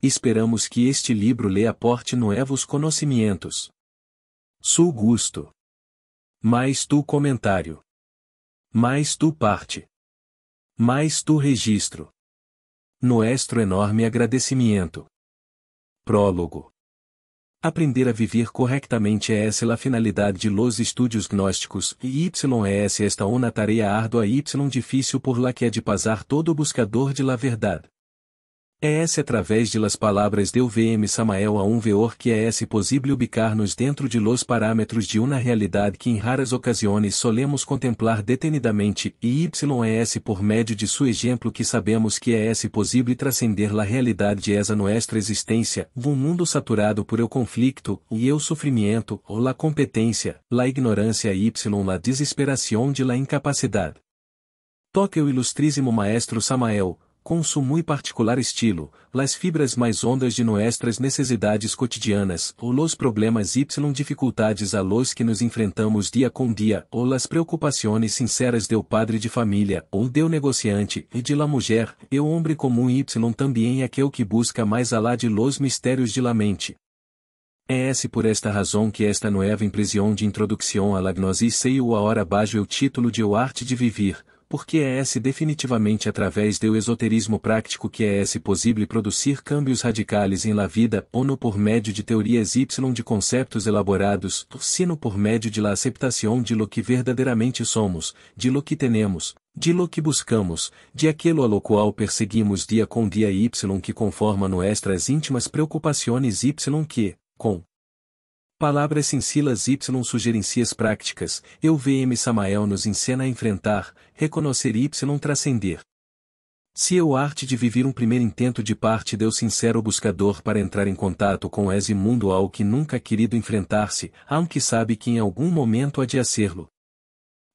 Esperamos que este livro lhe aporte novos conhecimentos. Su gusto. Mais tu comentário. Mais tu parte. Mais tu registro. Nuestro enorme agradecimento. Prólogo. Aprender a viver corretamente é essa a finalidade de los estudos gnósticos, e es esta uma tarefa árdua y difícil por la que é de pasar todo buscador de la verdade. É esse através de las palavras de UVM Samael a veor que é esse possível ubicar-nos dentro de los parâmetros de uma realidade que em raras ocasiões solemos contemplar detenidamente, e é esse por médio de su exemplo que sabemos que é esse possível transcender la realidade de esa nuestra existência, mundo saturado por el conflicto, e el sofrimento, ou la competência, la ignorância y la desesperação de la incapacidade. Toca o ilustríssimo maestro Samael, com su muy particular estilo, las fibras mais hondas de nuestras necessidades cotidianas, ou los problemas y dificuldades a los que nos enfrentamos dia com dia, ou las preocupações sinceras del padre de família, ou del negociante, e de la mulher, e o hombre comum y também aquele que busca mais alá de los mistérios de la mente. É esse por esta razão que esta nova impressão de introdução à la gnose saiu a hora abaixo o título de O Arte de Viver, porque é esse definitivamente através do esoterismo prático que é esse possível produzir cambios radicais em la vida, ou no por médio de teorias y de conceptos elaborados, sino por médio de la aceptação de lo que verdadeiramente somos, de lo que tenemos, de lo que buscamos, de aquilo a lo qual perseguimos dia com dia y que conforma nuestras íntimas preocupações y que, com palavras sencillas y sugerencias práticas, VM Samael nos ensina a enfrentar, reconhecer y transcender. Se o arte de viver primeiro intento de parte do sincero buscador para entrar em contato com esse mundo ao que nunca querido enfrentar-se, aunque sabe que em algum momento há de hacerlo.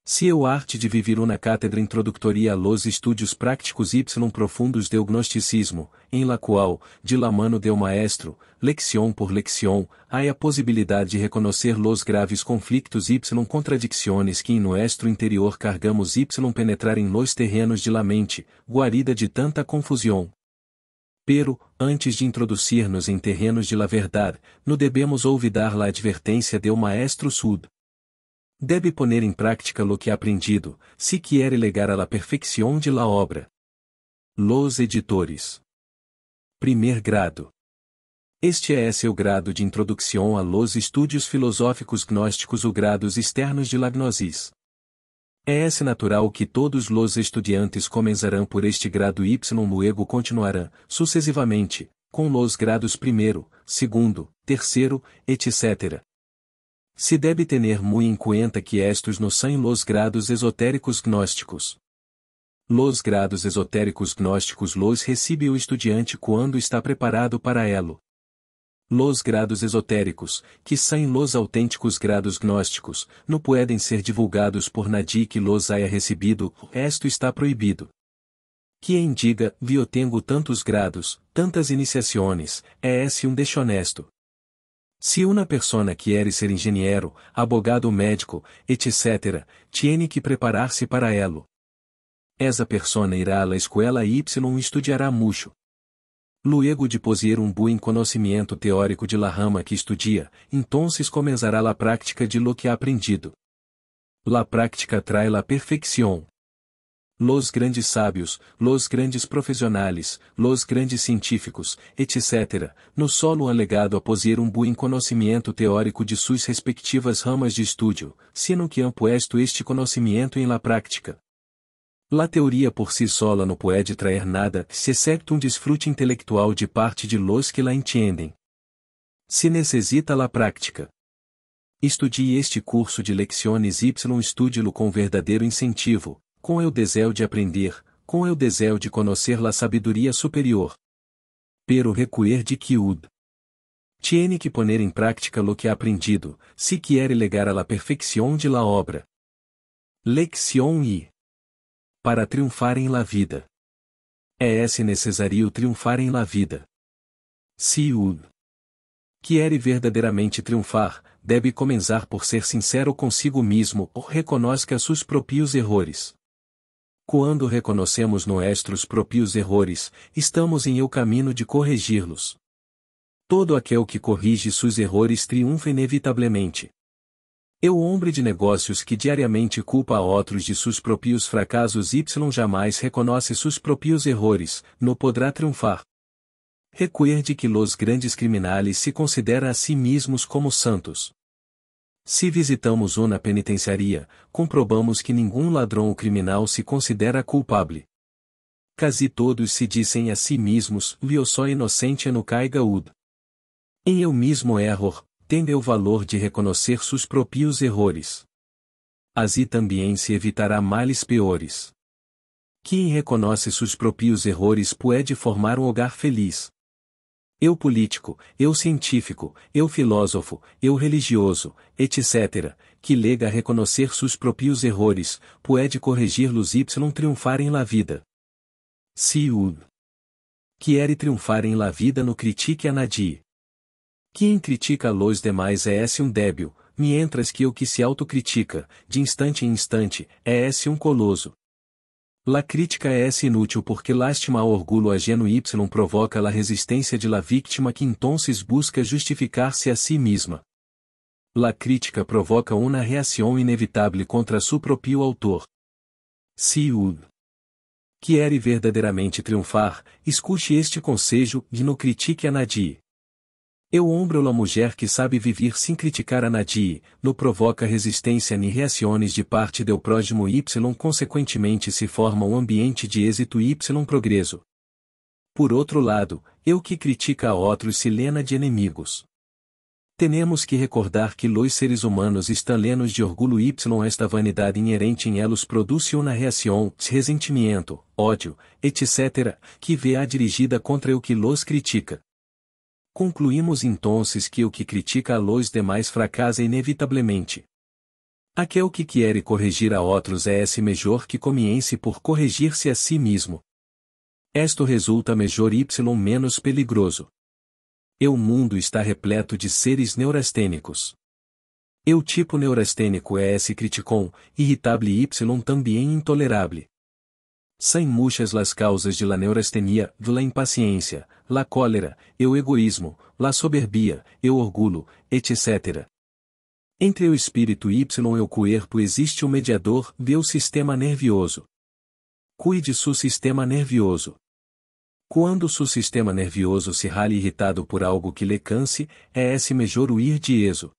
Se o arte de viver uma cátedra introdutória a los estudos práticos y profundos del gnosticismo, em la qual, de la mano del maestro, lección por lección, há a possibilidade de reconhecer los graves conflictos y contradicciones que em nuestro interior cargamos y penetrar em los terrenos de la mente, guarida de tanta confusão. Pero, antes de introduzir-nos em terrenos de la verdade, no debemos olvidar la advertência del maestro Sud. Debe poner em prática lo que ha aprendido, se quiere legar a la perfección de la obra. Los editores. Primeiro grado. Este é seu grado de introdução a los estudos filosóficos gnósticos ou grados externos de la gnosis. É esse natural que todos los estudiantes comenzarão por este grado y luego continuarão, sucessivamente, com los grados primeiro, segundo, terceiro, etc. Se deve tener muy en cuenta que estos no são los grados esotéricos gnósticos. Los grados esotéricos gnósticos los recibe o estudiante quando está preparado para elo. Los grados esotéricos, que são los autênticos grados gnósticos, não podem ser divulgados por nadie que los haya recebido, esto está proibido. Quem diga, eu tenho tantos grados, tantas iniciações, é esse deshonesto. Se uma pessoa quer ser engenheiro, abogado médico, etc., tiene que preparar-se para elo. Essa pessoa irá à la escola y estudiará mucho. Luego de possuir bom conhecimento teórico de la rama que estudia, entonces comenzará la prática de lo que ha aprendido. La prática trae la perfección. Los grandes sábios, los grandes profissionais, los grandes científicos, etc., no solo han legado a possuir bom conhecimento teórico de suas respectivas ramas de estudio, sino que han puesto este conhecimento em la prática. La teoria por si sola não pode trazer nada, excepto desfrute intelectual de parte de los que la entendem. Se necessita la prática. Estudie este curso de lecciones y estude-lo com verdadeiro incentivo, com o desejo de aprender, com o desejo de conhecer la sabedoria superior. Pero recuer de que tiene que poner em prática lo que ha aprendido, se quiere legar a la perfección de la obra. Lección y para triunfar em la vida. É necessário triunfar em la vida. Se quiere verdadeiramente triunfar, deve começar por ser sincero consigo mesmo ou reconozca seus próprios erros. Quando reconhecemos nossos próprios erros, estamos em o caminho de corrigi-los. Todo aquele que corrige seus erros triunfa inevitavelmente. O homem de negócios que diariamente culpa a outros de seus próprios fracassos y jamais reconhece seus próprios erros, não poderá triunfar. Recuerde que los grandes criminales se consideram a si mesmos como santos. Se visitamos uma penitenciaria, comprobamos que nenhum ladrão ou criminal se considera culpável. Quase todos se dizem a si mesmos, eu sou inocente no caiga ud. Em eu mesmo erro, tende o valor de reconhecer seus próprios erros. Assim também se evitará males piores. Quem reconhece seus próprios erros pode formar um hogar feliz. Eu político, eu científico, eu filósofo, eu religioso, etc., que lega a reconhecer seus próprios erros, pode corrigir-los y triunfar em la vida. Se o quiere triunfar em la vida no critique a nadie. Quem critica los demais é esse débil, mientras que o que se autocritica, de instante em instante, é esse coloso. La crítica é inútil porque lastima ao orgulho ajeno y provoca la resistência de la víctima que entonces busca justificar-se a si mesma. La crítica provoca uma reação inevitável contra su propio autor. Se o quiere verdadeiramente triunfar, escute este conselho e no critique a nadie. Eu homem ou la mulher que sabe viver sem criticar a nadie, no provoca resistência ni reações de parte do prójimo y consequentemente se forma ambiente de êxito y progresso. Por outro lado, eu que critica a outros se lena de inimigos. Temos que recordar que los seres humanos estão lenos de orgulho y esta vanidade inerente em elos produz uma reação, ressentimento, ódio, etc., que vê dirigida contra o que los critica. Concluímos entonces que o que critica a los demais fracassa inevitavelmente. Aquele que quer corrigir a outros é esse melhor que comience por corrigir-se a si mesmo. Esto resulta melhor y menos peligroso. O mundo está repleto de seres neurastênicos. O tipo neurastênico é esse criticón, irritável y também intolerável. São muitas las causas de la neurastenia, de la impaciência, la cólera, o egoísmo, la soberbia, o orgulho, etc. Entre o espírito y o corpo existe mediador, o sistema nervioso. Cuide seu sistema nervioso. Quando seu sistema nervioso se rale irritado por algo que lhe canse, é esse melhor huir de eso.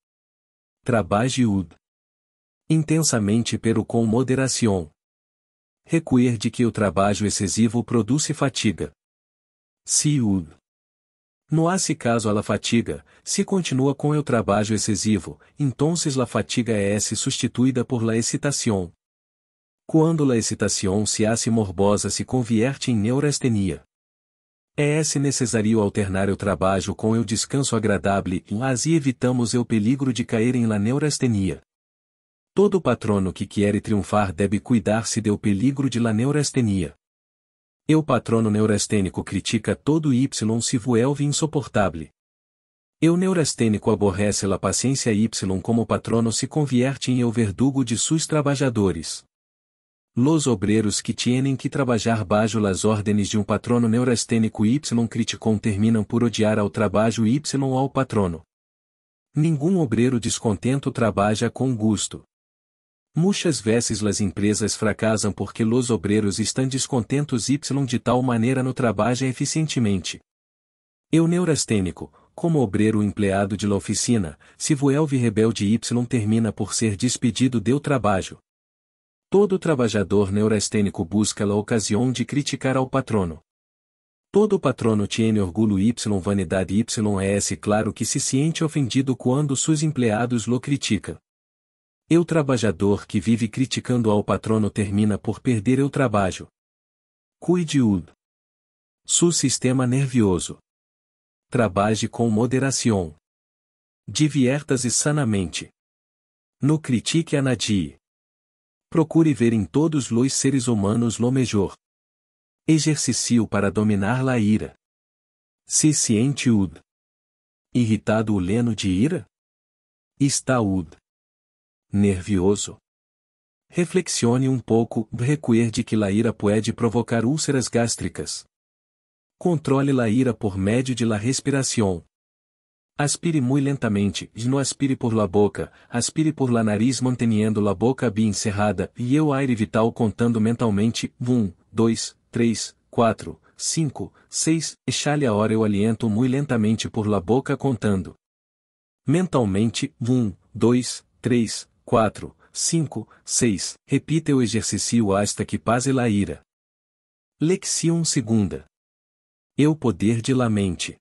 Trabalhe intensamente pero com moderação. Recuerde que o trabalho excessivo produz fatiga. Se não há caso a la fatiga, se continua com o trabalho excessivo, entonces la fatiga é substituída por la excitação. Quando la excitação se hace morbosa se convierte em neurastenia. É necessário alternar o trabalho com o descanso agradável, assim evitamos o peligro de cair em la neurastenia. Todo patrono que quer triunfar deve cuidar-se do peligro de la neurastenia. O patrono neurastênico critica todo y se vuelve insoportável. O neurastênico aborrece la paciência y como patrono se convierte em o verdugo de seus trabalhadores. Los obreros que tienen que trabalhar bajo las órdenes de patrono neurastênico y criticón terminam por odiar ao trabalho y ao patrono. Nenhum obreiro descontento trabalha com gusto. Muitas vezes las empresas fracassam porque los obreros estão descontentos y de tal maneira no trabalho eficientemente. O neurastênico, como obreiro empleado de la oficina, se vuelve rebelde y termina por ser despedido do trabalho. Todo trabalhador neurastênico busca la ocasião de criticar ao patrono. Todo patrono tiene orgulho y vanidade y é claro que se siente ofendido quando seus empregados lo criticam. O trabalhador que vive criticando ao patrono termina por perder o trabalho. Cuide seu sistema nervioso. Trabalhe com moderação. Divierta-se sanamente. No critique a nadie. Procure ver em todos os seres humanos lo melhor. Exercício para dominar la ira. Se siente irritado o leno de ira? Está nervioso. Reflexione um pouco, recuerde que a ira pode provocar úlceras gástricas. Controle a ira por meio de la respiração. Aspire muito lentamente, não aspire por la boca, aspire por la nariz mantendo la boca bem encerrada e o aire vital contando mentalmente, 1, 2, 3, 4, 5, 6, exhale a hora o aliento muito lentamente por la boca contando. Mentalmente, 1, 2, 3, 4, 5, 6, repita o exercício hasta que pase la ira. Leção segunda. O poder de la mente.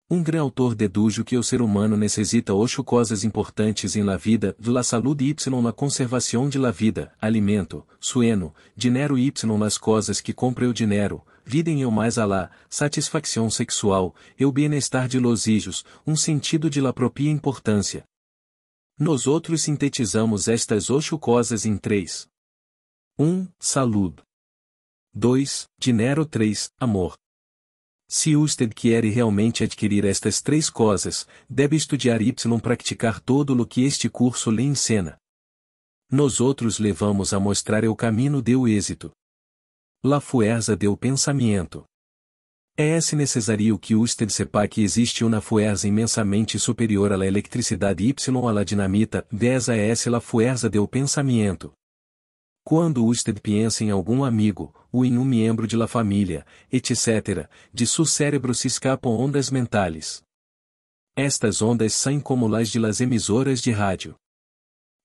Grande autor deduz que o ser humano necessita 8 coisas importantes em la vida, la saúde y la conservação de la vida, alimento, sueno, dinheiro y las coisas que compra o dinheiro, vida em o mais alá, satisfação sexual, e o bem-estar de los hijos, sentido de la propia importância. Nós outros sintetizamos estas 8 coisas em 3. 1. Saúde. 2. Dinheiro. 3. Amor. Se usted quer realmente adquirir estas 3 coisas, deve estudar y praticar todo o que este curso lhe ensina. Nós outros levamos a mostrar o caminho do êxito. La fuerza del pensamento. É necessário que usted sepa que existe uma fuerza imensamente superior à la eletricidade y a la dinamita, esa es la fuerza del pensamento. Quando usted pensa em algum amigo, ou em membro de la família, etc., de seu cérebro se escapam ondas mentais. Estas ondas saem como las de las emissoras de rádio.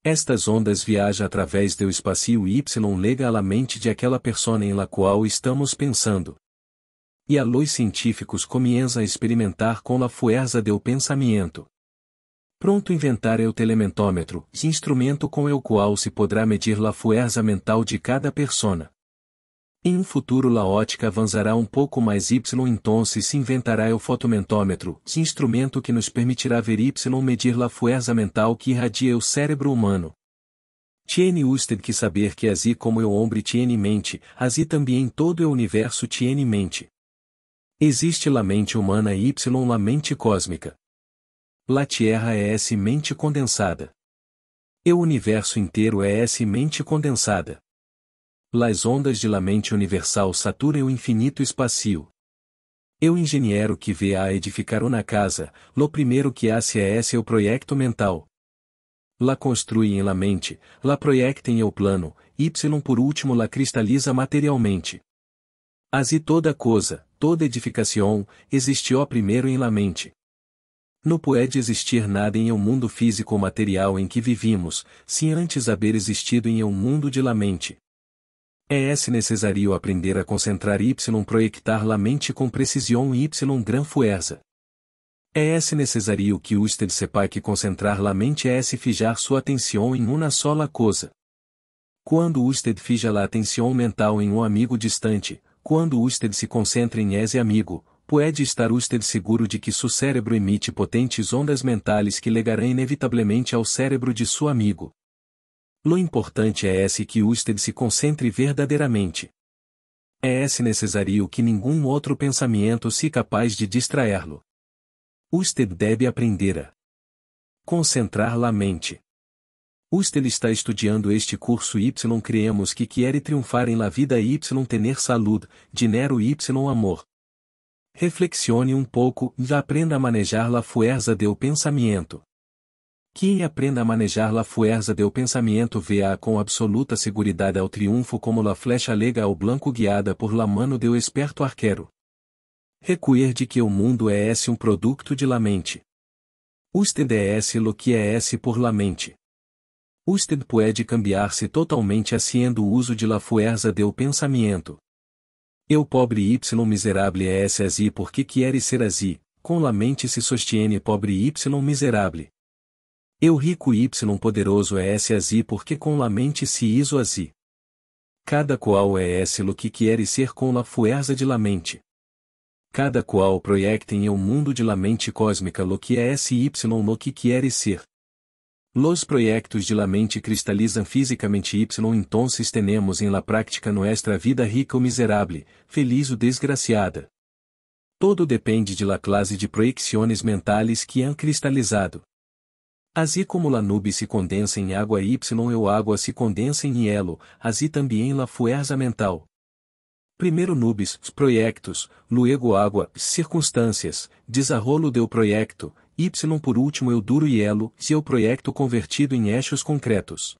Estas ondas viajam através do espaço y lega a la mente de aquela persona em la qual estamos pensando. E a los científicos comienzam a experimentar com la fuerza del pensamento. Pronto inventar o telementômetro, instrumento com o qual se poderá medir la fuerza mental de cada persona. Em futuro la ótica avançará pouco mais então se inventará o fotomentômetro, instrumento que nos permitirá ver medir la fuerza mental que irradia o cérebro humano. Tiene usted que saber que assim como o homem tiene mente, assim também todo o universo tiene mente. Existe la mente humana y la mente cósmica. La Tierra é mente condensada. O universo inteiro é mente condensada. Las ondas de la mente universal saturam o infinito espacio. O engenheiro que vê a edificar uma casa, lo primeiro que hace é o proyecto mental. La construye em la mente, la proyecta em o plano, y por último la cristaliza materialmente. Assim toda coisa, toda edificação, existiu primeiro em la mente. Não pode existir nada em um mundo físico ou material em que vivimos, sem antes haver existido em um mundo de la mente. É necessário aprender a concentrar y proyectar la mente com precisão y gran fuerza. É necessário que usted sepa que concentrar la mente é fijar sua atenção em uma sola coisa. Quando usted fija la atenção mental em amigo distante, quando usted se concentra em esse amigo, pode estar usted seguro de que seu cérebro emite potentes ondas mentais que legarão inevitavelmente ao cérebro de seu amigo. Lo importante é que usted se concentre verdadeiramente. É necessário que nenhum outro pensamento se capaz de distraí-lo. Usted deve aprender a concentrar la mente. Usted está estudando este curso y creemos que quer triunfar em la vida y tener saúde, dinheiro y amor. Reflexione pouco e aprenda a manejar la fuerza del pensamento. Quem aprenda a manejar la fuerza del pensamento vê-a com absoluta seguridade ao triunfo como la flecha lega ao blanco guiada por la mano del esperto arquero. Recuerde que o mundo é produto de la mente. Usted é lo que é por la mente. Usted pode cambiar-se totalmente haciendo uso de la fuerza del pensamento. Eu pobre y miserable é assim porque quer ser assim, com la mente se sostiene pobre y miserable. Eu rico y poderoso é assim porque com la mente se hizo assim. Cada qual é lo que quer ser com la fuerza de la mente. Cada qual proyecta em mundo de la mente cósmica lo que é y lo que quer ser. Los proyectos de la mente cristalizam fisicamente y entonces tenemos en la práctica nuestra vida rica ou miserable, feliz ou desgraciada. Todo depende de la clase de proyecciones mentales que han cristalizado. Así como la nube se condensa em água y eu água se condensa em hielo, así também la fuerza mental. Primeiro nubes, proyectos, luego água, circunstâncias, desarrollo do proyecto, y por último eu duro hielo, se o proyecto convertido em eixos concretos.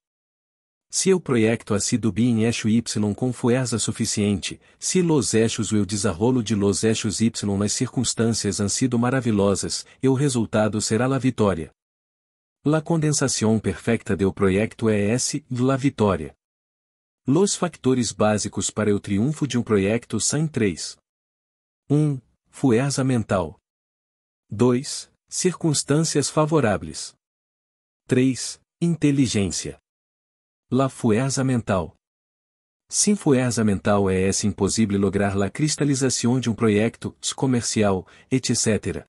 Se o proyecto ha sido bi em eixo y com fuerza suficiente, se los eixos o desarrollo de los eixos y nas circunstâncias han sido maravilhosas, o resultado será la vitória. La condensação perfecta do proyecto é la vitória. Los factores básicos para o triunfo de proyecto são 3. 1. Fuerza mental. 2. Circunstâncias favoráveis. 3. Inteligência. La fuerza mental. Sin fuerza mental es imposible lograr la cristalización de proyecto, comercial, etc.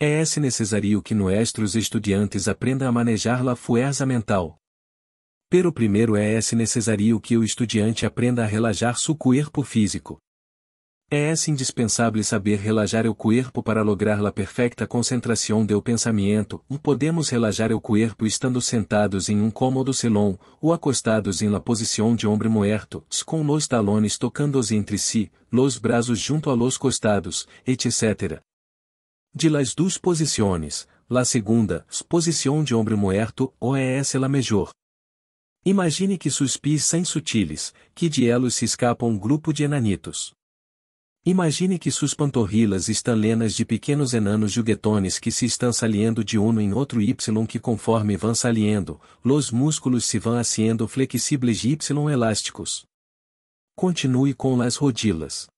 Es necesario que nuestros estudiantes aprendan a manejar la fuerza mental. Pero primeiro es necesario que o estudiante aprenda a relajar su cuerpo físico. Es indispensável saber relajar o cuerpo para lograr la perfecta concentração do pensamento. Podemos relajar o cuerpo estando sentados em cômodo salão, ou acostados em la posição de hombre muerto, com los talones tocando-se entre si, los brazos junto a los costados, etc. De las duas posições, la segunda, posição de hombre muerto, es la melhor. Imagine que sus pés são sutiles, que de elos se escapa grupo de enanitos. Imagine que suas pantorrilhas estão llenas de pequenos enanos juguetones que se estão saliendo de uno em outro y que conforme vão saliendo, los músculos se vão haciendo flexibles y elásticos. Continue com las rodillas.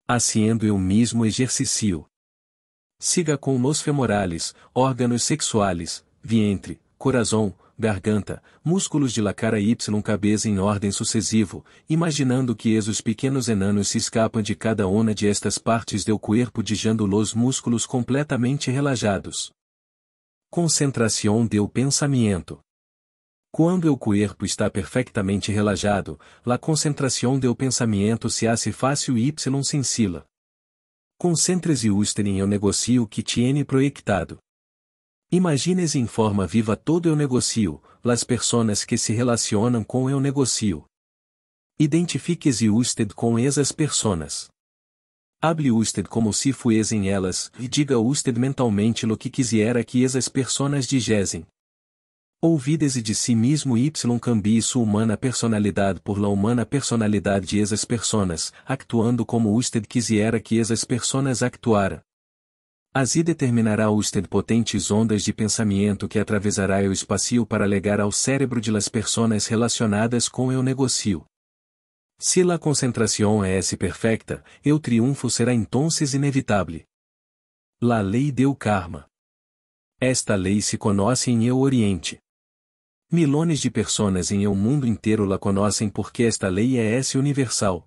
Haciendo o mesmo exercício. Siga com los femorales, órganos sexuales, vientre, corazón, garganta, músculos de la cara y cabeça em ordem sucessivo, imaginando que os pequenos enanos se escapam de cada uma de estas partes do corpo deixando los músculos completamente relaxados. Concentração do pensamento. Quando o corpo está perfeitamente relaxado, a concentração do pensamento se hace fácil y sencilla. Concentre-se usted em negocio que tiene proyectado. Imagine-se em forma viva todo o negocio, las personas que se relacionam com o negocio. Identifique-se usted com essas personas. Hable usted como se fuesen elas, e diga usted mentalmente lo que quisiera que essas personas dijessem. Olvide-se de si mesmo y cambie sua humana personalidade por la humana personalidade de essas personas, actuando como usted quisiera que essas personas actuara. Así determinará usted potentes ondas de pensamento que atravessará o espacio para legar ao cérebro de las personas relacionadas com o negocio. Se la concentração es perfecta, o triunfo será entonces inevitável. La lei do karma. Esta lei se conoce em el Oriente. Milhões de pessoas em el mundo inteiro la conhecem porque esta lei é universal.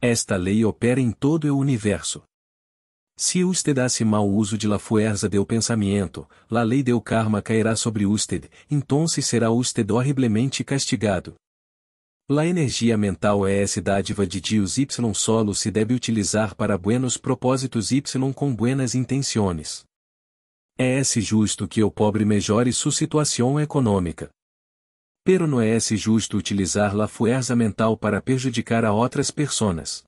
Esta lei opera em todo o universo. Se usted hace mal uso de la fuerza del pensamento, la lei del karma cairá sobre usted, entonces será usted horriblemente castigado. La energia mental é dádiva de Deus y solo se deve utilizar para buenos propósitos y com buenas intenções. É justo que o pobre melhore sua situação econômica. Pero não é justo utilizar la fuerza mental para prejudicar a outras pessoas.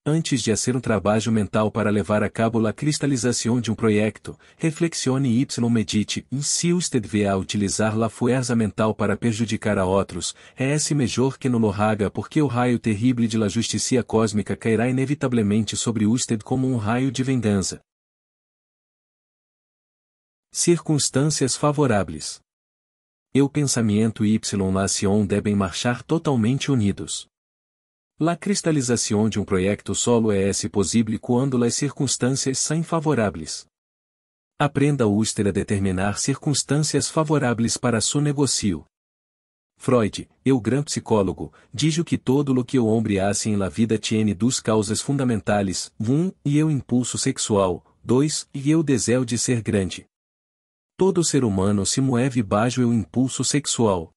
Antes de fazer trabalho mental para levar a cabo a cristalização de proyecto, reflexione y medite. Se usted vê a utilizar la fuerza mental para prejudicar a outros, é melhor que não lo haga porque o raio terrível de la justicia cósmica cairá inevitavelmente sobre usted como raio de vingança. Circunstâncias favoráveis. O pensamento y la ação devem marchar totalmente unidos. La cristalização de proyecto solo é possível quando as circunstâncias são favoráveis. Aprenda usted a determinar circunstâncias favoráveis para seu negocio. Freud, o grande psicólogo, diz que todo o que o homem hace em la vida tiene duas causas fundamentais, e o impulso sexual, 2, e o desejo de ser grande. Todo ser humano se move bajo o impulso sexual.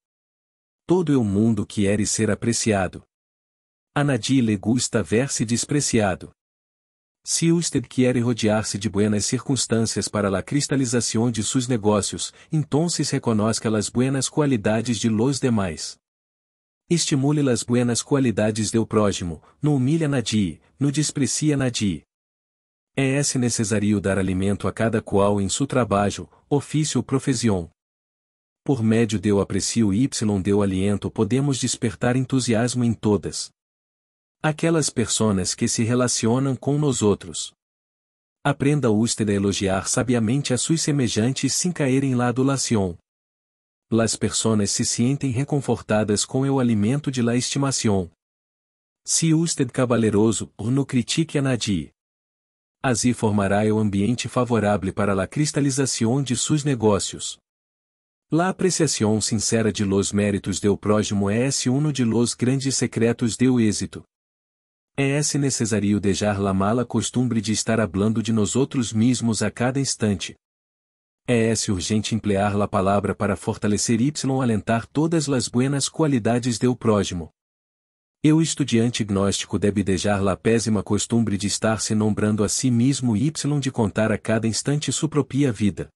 Todo o mundo quer ser apreciado. A nadie le gusta ver-se despreciado. Si usted quiere rodear-se de buenas circunstâncias para la cristalización de sus negocios, entonces reconozca las buenas cualidades de los demais. Estimule las buenas qualidades do prójimo, no humilha nadie, no desprecia nadie. É necessário dar alimento a cada qual em seu trabalho, ofício ou profissão. Por médio do aprecio y do aliento podemos despertar entusiasmo em todas aquelas personas que se relacionam com nós outros. Aprenda usted a elogiar sabiamente a sus semejantes sem cair em la adulação. Las personas se sentem reconfortadas com o alimento de la estimação. Se usted caballeroso, no critique a nadie. Assim formará o ambiente favorável para la cristalização de seus negócios. La apreciação sincera de los méritos do prójimo é uno de los grandes secretos do êxito. É necessário deixar la mala costumbre de estar hablando de nosotros mismos a cada instante. É urgente emplear la palavra para fortalecer y alentar todas las buenas qualidades do prójimo. O estudiante gnóstico deve deixar la pésima costumbre de estar se nombrando a si mesmo y de contar a cada instante sua própria vida.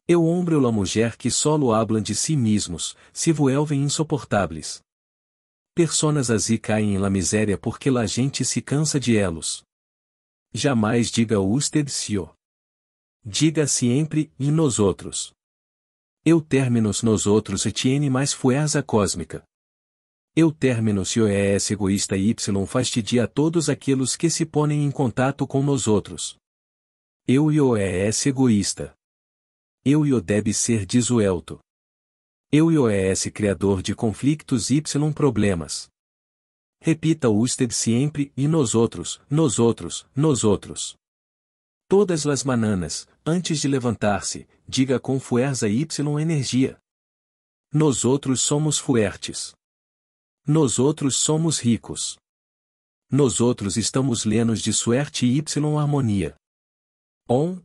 O hombre ou la mulher que solo hablan de si mesmos, se vuelven insoportáveis. Personas assim caem em la miséria porque la gente se cansa de elos. Jamais diga usted si. Diga sempre, e nos outros. Eu terminos nos outros tiene mais fuerza cósmica. Eu termino se egoísta y fastidia a todos aqueles que se ponem em contato com nos outros. Eu egoísta. Eu deve ser desuelto. Eu criador de conflictos y problemas. Repita usted sempre, e nos outros, nos outros, nos outros. Todas las mananas, antes de levantar-se, diga com fuerza y energia. Nós outros somos fuertes. Nós outros somos ricos. Nós outros estamos llenos de suerte y harmonia. On.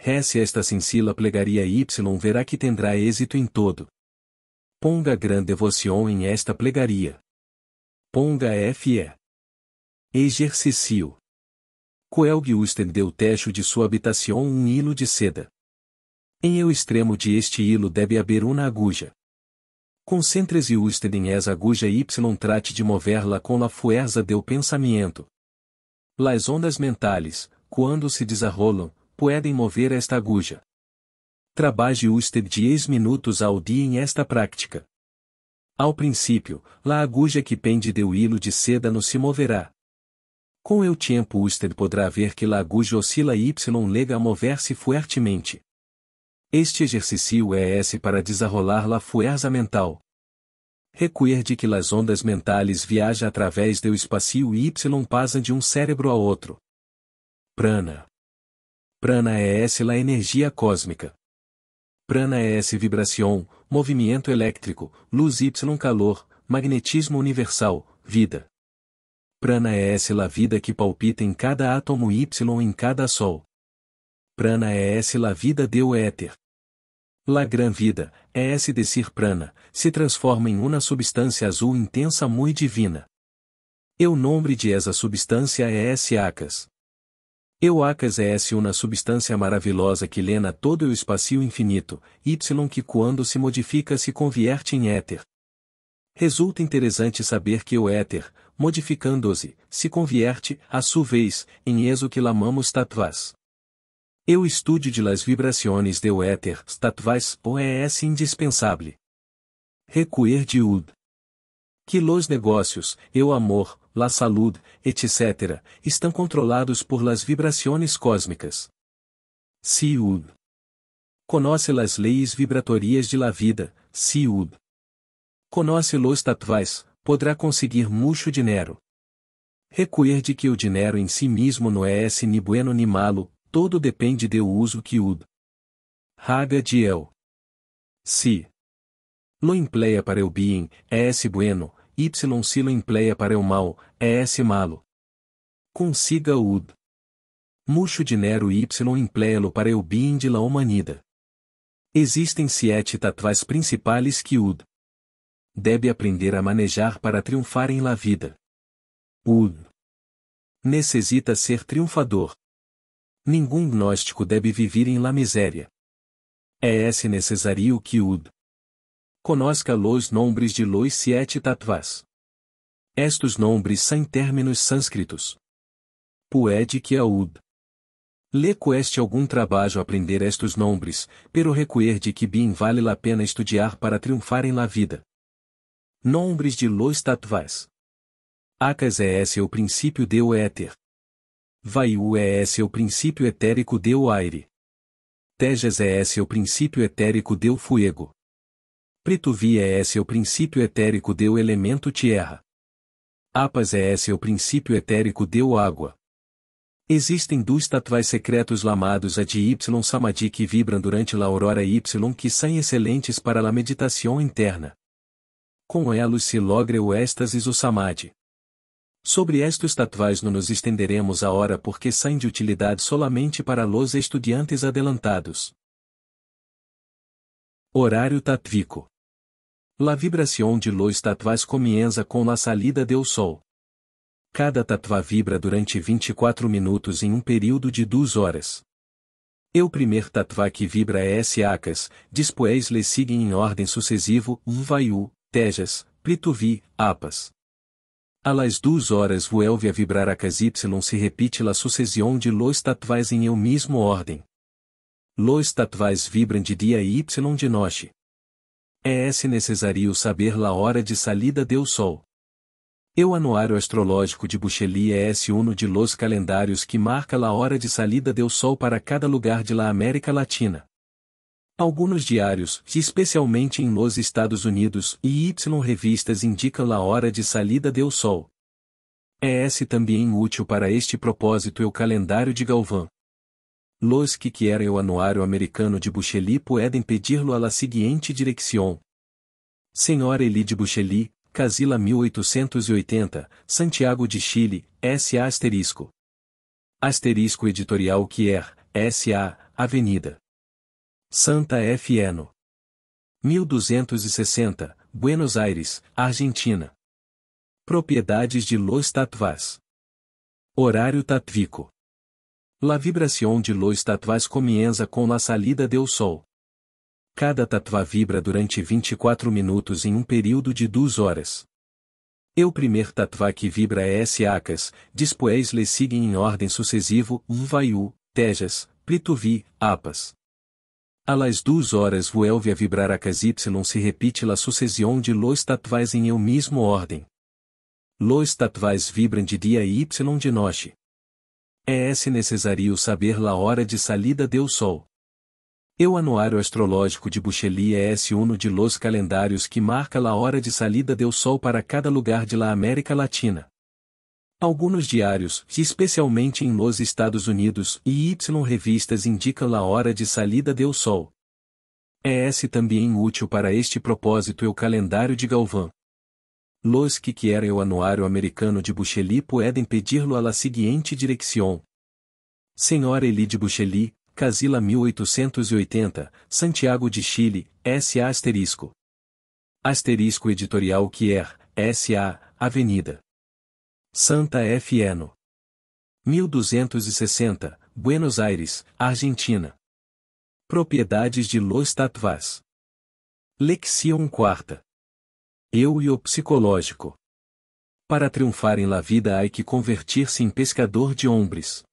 Rece esta sencilla plegaria y verá que tendrá êxito em todo. Ponga gran devoção em esta plegaria. Ponga fé. Exercício. Cuelgue usted del techo de sua habitação hilo de seda. Em el extremo de este hilo deve haver uma agulha. Concentre-se usted em essa agulha y trate de moverla com la fuerza del pensamento. Las ondas mentales, quando se desarrolam, podem mover esta agulha. Trabalhe usted 10 minutos ao dia em esta prática. Ao princípio, la agulha que pende do hilo de seda não se moverá. Com o tempo usted podrá ver que la agulha oscila y lega a mover-se fuertemente. Este exercício é para desarrolar la fuerza mental. Recuerde que las ondas mentales viajam através do espaço y passam de um cérebro a outro. Prana. Prana é la energia cósmica. Prana é vibração, movimento elétrico, luz y calor, magnetismo universal, vida. Prana é la vida que palpita em cada átomo y em cada sol. Prana é la vida do éter. La gran vida, decir prana, se transforma em uma substância azul intensa muito divina. O nome de essa substância é Akas. O Akas é uma substância maravilhosa que lena todo o espaço infinito, y que quando se modifica se convierte em éter. Resulta interessante saber que o éter, modificando-se, se convierte, a sua vez, em eso que lamamos tattvas. O estudo de las vibrações do éter, tattvas, é indispensável. Recuer de ud. Que los negócios, o amor, la salud, etc., estão controlados por las vibrações cósmicas. Si ud. Conoce las leis vibratorias de la vida, si ud. Conoce los tattvas, podrá conseguir mucho dinheiro. Recuerde que o dinheiro em si mesmo não é ni bueno ni malo, todo depende do uso que ud. Raga de el. Si. Lo emplea para o bien, é bueno, y si lo emplea para o mal, é malo. Consiga ud. Mucho dinheiro y emplea-lo para o bien de la humanidade. Existem 7 tattvas principais que ud deve aprender a manejar para triunfar em la vida. Ud. Necessita ser triunfador. Nenhum gnóstico deve viver em la miséria. É necessário que ud conozca los nombres de los siete tattvas. Estos nombres são términos sânscritos. Puede que aud le cueste algum trabalho aprender estes nombres, pero recuerde que bem vale la pena estudar para triunfar em la vida. Nombres de los tattvas. Acas é o princípio de o éter. Vayu é o princípio etérico de o aire. Tejas é o princípio etérico de o fuego. Prithvi é o princípio etérico de o elemento terra. Apas é o princípio etérico de o água. Existem dois tattvas secretos lamados a de Y Samadhi que vibram durante a aurora Y que são excelentes para a meditação interna. Com elos se logra o êxtase o Samadhi. Sobre estes tattvas não nos estenderemos agora porque são de utilidade solamente para los estudiantes adelantados. Horário tattvico. La vibração de los tattvas comienza com la salida del sol. Cada tattva vibra durante 24 minutos em um período de 2 horas. O primeiro tattva que vibra é Akas, depois le seguem em ordem sucessivo Vayu, Tejas, Prithvi, Apas. A las 2 horas vuelve a vibrar Akas Y se repite la sucessão de los tattvas em eu mesmo ordem. Los tattvas vibram de dia e Y de noite. É necessário saber la hora de salida del sol. O anuário astrológico de Bucheli é uno de los calendários que marca la hora de salida del sol para cada lugar de la América Latina. Alguns diários, especialmente em los Estados Unidos, e Y revistas indicam la hora de salida del sol. É também útil para este propósito o calendário de Galvão. Los que querem o anuário americano de Bucheli podem pedir-lo a la seguinte direção. Senhora Eli de Bucheli, Casila 1880, Santiago de Chile, S.A. Asterisco editorial Kier, S.A., Avenida Santa F. No. 1260, Buenos Aires, Argentina. Propriedades de los tattvas. Horário tattvico. La vibração de los tattvas comienza com la salida del sol. Cada tattva vibra durante 24 minutos em um período de 2 horas. O primeiro tattva que vibra é Akas, depois le seguem em ordem sucessivo Vayu, Tejas, Prithvi, Apas. A las 2 horas vuelve a vibrar Akas Y se repite la sucessão de los tattvas em eu mesmo ordem. Los tattvas vibram de dia e Y de noite. É necessário saber la hora de salida del sol. O anuário astrológico de Bucheli é uno de los calendários que marca la hora de salida del sol para cada lugar de la América Latina. Alguns diários, especialmente em los Estados Unidos, e Y revistas indicam la hora de salida del sol. É também útil para este propósito o calendário de Galvão. Los que querem o anuário americano de Bucheli podem pedir-lo a la seguinte direção. Senhora Eli de Bucheli, Casila 1880, Santiago de Chile, S.A. Asterisco editorial Kier, S.A., Avenida Santa F. No. 1260, Buenos Aires, Argentina. Propriedades de los tattvas. Leção 4. Eu e o psicológico. Para triunfar em la vida há que convertir-se em pescador de hombres.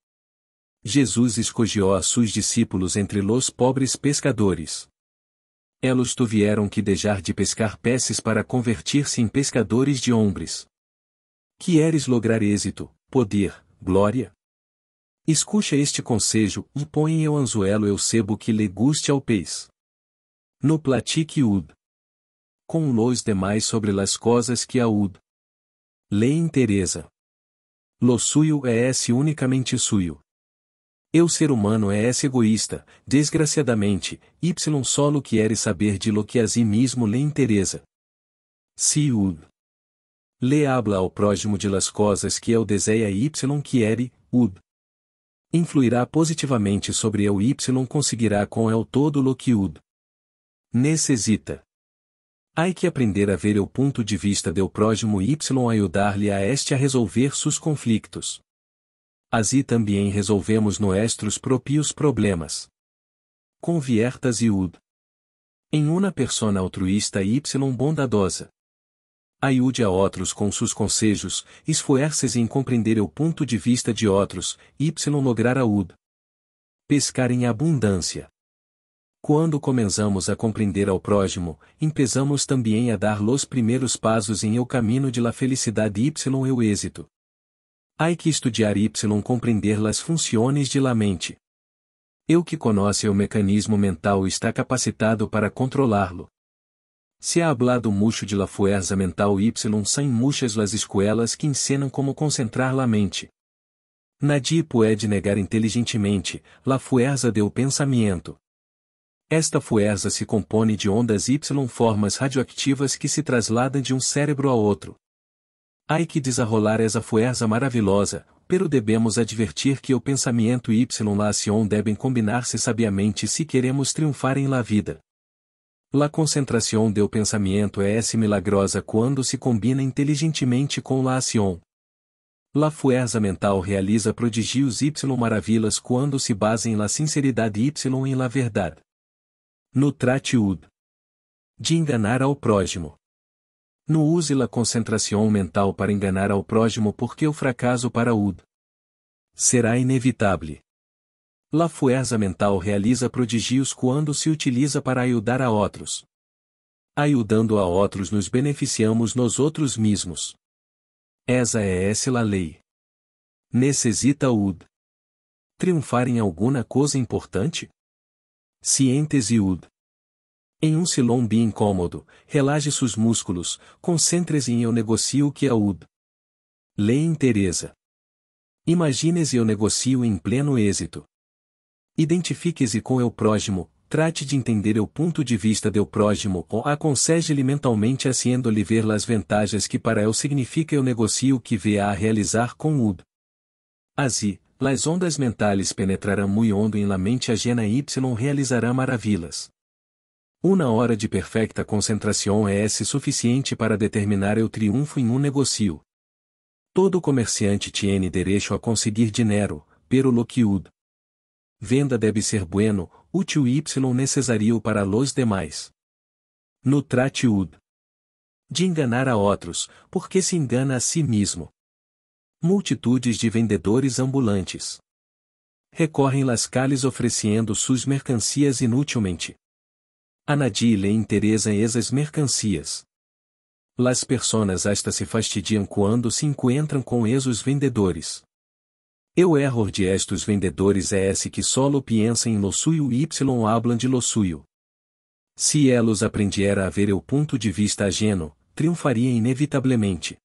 Jesus escogió a sus discípulos entre los pobres pescadores. Elos tuvieron que deixar de pescar peces para convertir-se em pescadores de hombres. Queres lograr êxito, poder, glória? Escucha este conselho e põe em o anzuelo o sebo que lhe guste ao peixe. No platique ud. Com los demais sobre las cosas que a ud le interesa. Lo suyo é unicamente suyo. O ser humano é egoísta, desgraciadamente, y solo quiere saber de lo que a si mismo le interesa. Si ud le habla ao próximo de las cosas que el deseja y quiere, ud influirá positivamente sobre el y conseguirá com el todo lo que ud necessita. Há que aprender a ver o ponto de vista del próximo y ayudar-lhe a resolver seus conflictos. Assim também resolvemos nuestros propios problemas. Conviertas e ud. Em uma persona altruísta y bondadosa. Ajude a outros com seus conselhos, esforce-se em compreender o ponto de vista de outros, y lograr a ud. Pescar em abundância. Quando começamos a compreender ao próximo, empezamos também a dar los primeiros passos em el caminho de la felicidade y el êxito. Hay que estudar y compreender las funciones de la mente. El que conhece o mecanismo mental está capacitado para controlá-lo. Se ha hablado mucho de la fuerza mental y são muchas las escuelas que ensinam como concentrar la mente. Nadie puede negar inteligentemente la fuerza del pensamento. Esta fuerza se compõe de ondas y formas radioactivas que se trasladam de um cérebro a outro. Há que desarrolar essa fuerza maravilhosa, pero debemos advertir que o pensamento y la acción devem combinar-se sabiamente se queremos triunfar em la vida. La concentração del pensamento es milagrosa quando se combina inteligentemente com la acción. La fuerza mental realiza prodigios y maravilhas quando se basa em la sinceridade y em la verdade. No trate ud. De enganar ao próximo. No use la concentração mental para enganar ao próximo porque o fracasso para ud. Será inevitável. La fuerza mental realiza prodigios quando se utiliza para ajudar a outros. Ajudando a outros nos beneficiamos nós outros mesmos. Essa é la lei. Necessita ud. Triunfar em alguma coisa importante? Cientes ud. Em um silão bem incômodo, relaxe seus músculos, concentre-se em eu negocio que é ud. Lei interesa. Imagine-se eu negocio em pleno êxito. Identifique-se com o próximo, trate de entender o ponto de vista do próximo ou aconseje-lhe mentalmente haciendo-lhe ver las vantagens que para ele significa o negocio que vê a realizar com ud. Assim, las ondas mentales penetrarão muito hondo em la mente ajena y realizarão maravilhas. Uma hora de perfecta concentração é suficiente para determinar o triunfo em um negocio. Todo comerciante tiene derecho a conseguir dinheiro, pero lo que ud. Venda deve ser bueno, útil y necesario para los demais. No trate ud. De enganar a outros, porque se engana a si mesmo. Multitudes de vendedores ambulantes. Recorrem las calles oferecendo suas mercancias inutilmente. A nadie le interesa esas mercancias. Las personas hasta se fastidiam quando se encontram com esos vendedores. O erro de estos vendedores é esse que solo piensan em lo suyo y hablan de lo suyo. Se elos aprendiera a ver o ponto de vista ajeno, triunfaria inevitavelmente.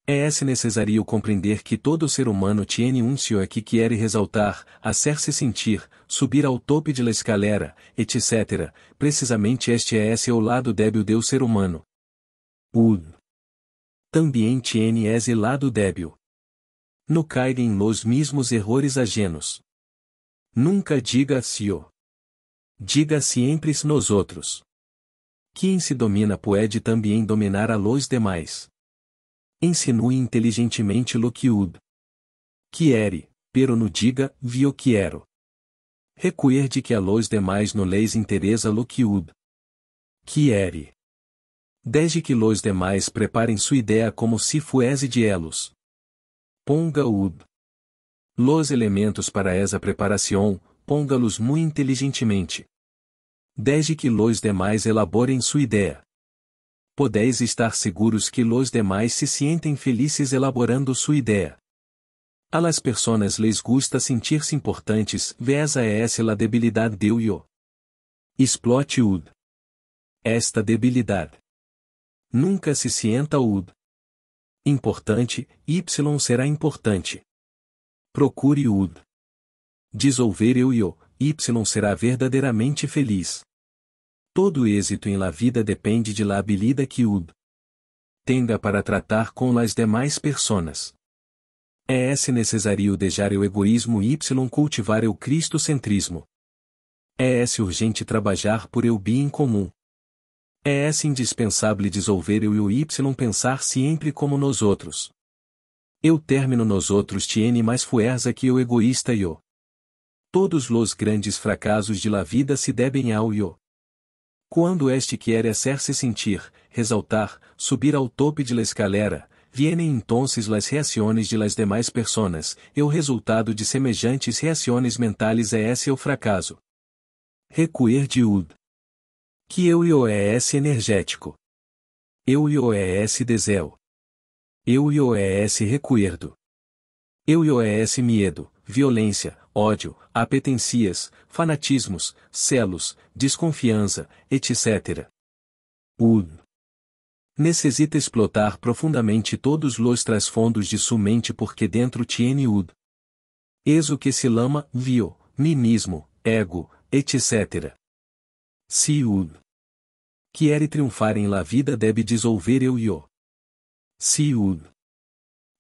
É necessário compreender que todo ser humano tiene um sio que quer resaltar, hacer-se sentir, subir ao tope de la escalera, etc. Precisamente este é o lado débil do ser humano. Também tiene esse lado débil. No caiga em los mismos errores ajenos. Nunca diga sio. Diga sempre nos outros. Quem se domina pode também dominar a los demais. Insinue inteligentemente lo que ud. Quiere, pero no diga, vio quiero. Recuerde que a los demais no les interesa lo que ud. Quiere. Desde que los demais preparem sua ideia como se fuese de elos. Ponga ud. Los elementos para essa preparação, ponga-los muito inteligentemente. Desde que los demais elaborem sua ideia. Podeis estar seguros que los demais se sientem felizes elaborando sua ideia. A las personas les gusta sentir-se importantes, esa é la debilidade de yo. Explote ud. Esta debilidade. Nunca se sienta ud. Importante, y será importante. Procure ud. Dissolver yo, y será verdadeiramente feliz. Todo êxito em la vida depende de la habilidade que ud. Tenga para tratar com las demais personas. É necessário deixar o egoísmo y cultivar o cristocentrismo. É urgente trabalhar por el bem comum. É indispensável dissolver o yo y pensar sempre como nos outros. Eu termino nos outros tiene mais fuerza que o egoísta yo. Todos los grandes fracassos de la vida se devem ao yo. Quando este quer hacer-se sentir, resaltar, subir ao tope de la escalera, vienen entonces las reacciones de las demais personas, e o resultado de semelhantes reações mentales é esse o fracasso. Recuer de ud. Que eu io é esse energético. Eu io é esse deseo. Eu io é esse recuerdo. Eu io é esse medo, violência, ódio, apetencias, fanatismos, celos, desconfiança, etc. Ud. Necessita explotar profundamente todos os trasfondos de sua mente porque dentro tiene ud. Eso que se lama vio, mim mesmo, ego, etc. Si ud. Quiere triunfar em la vida deve dissolver eu io. Si ud.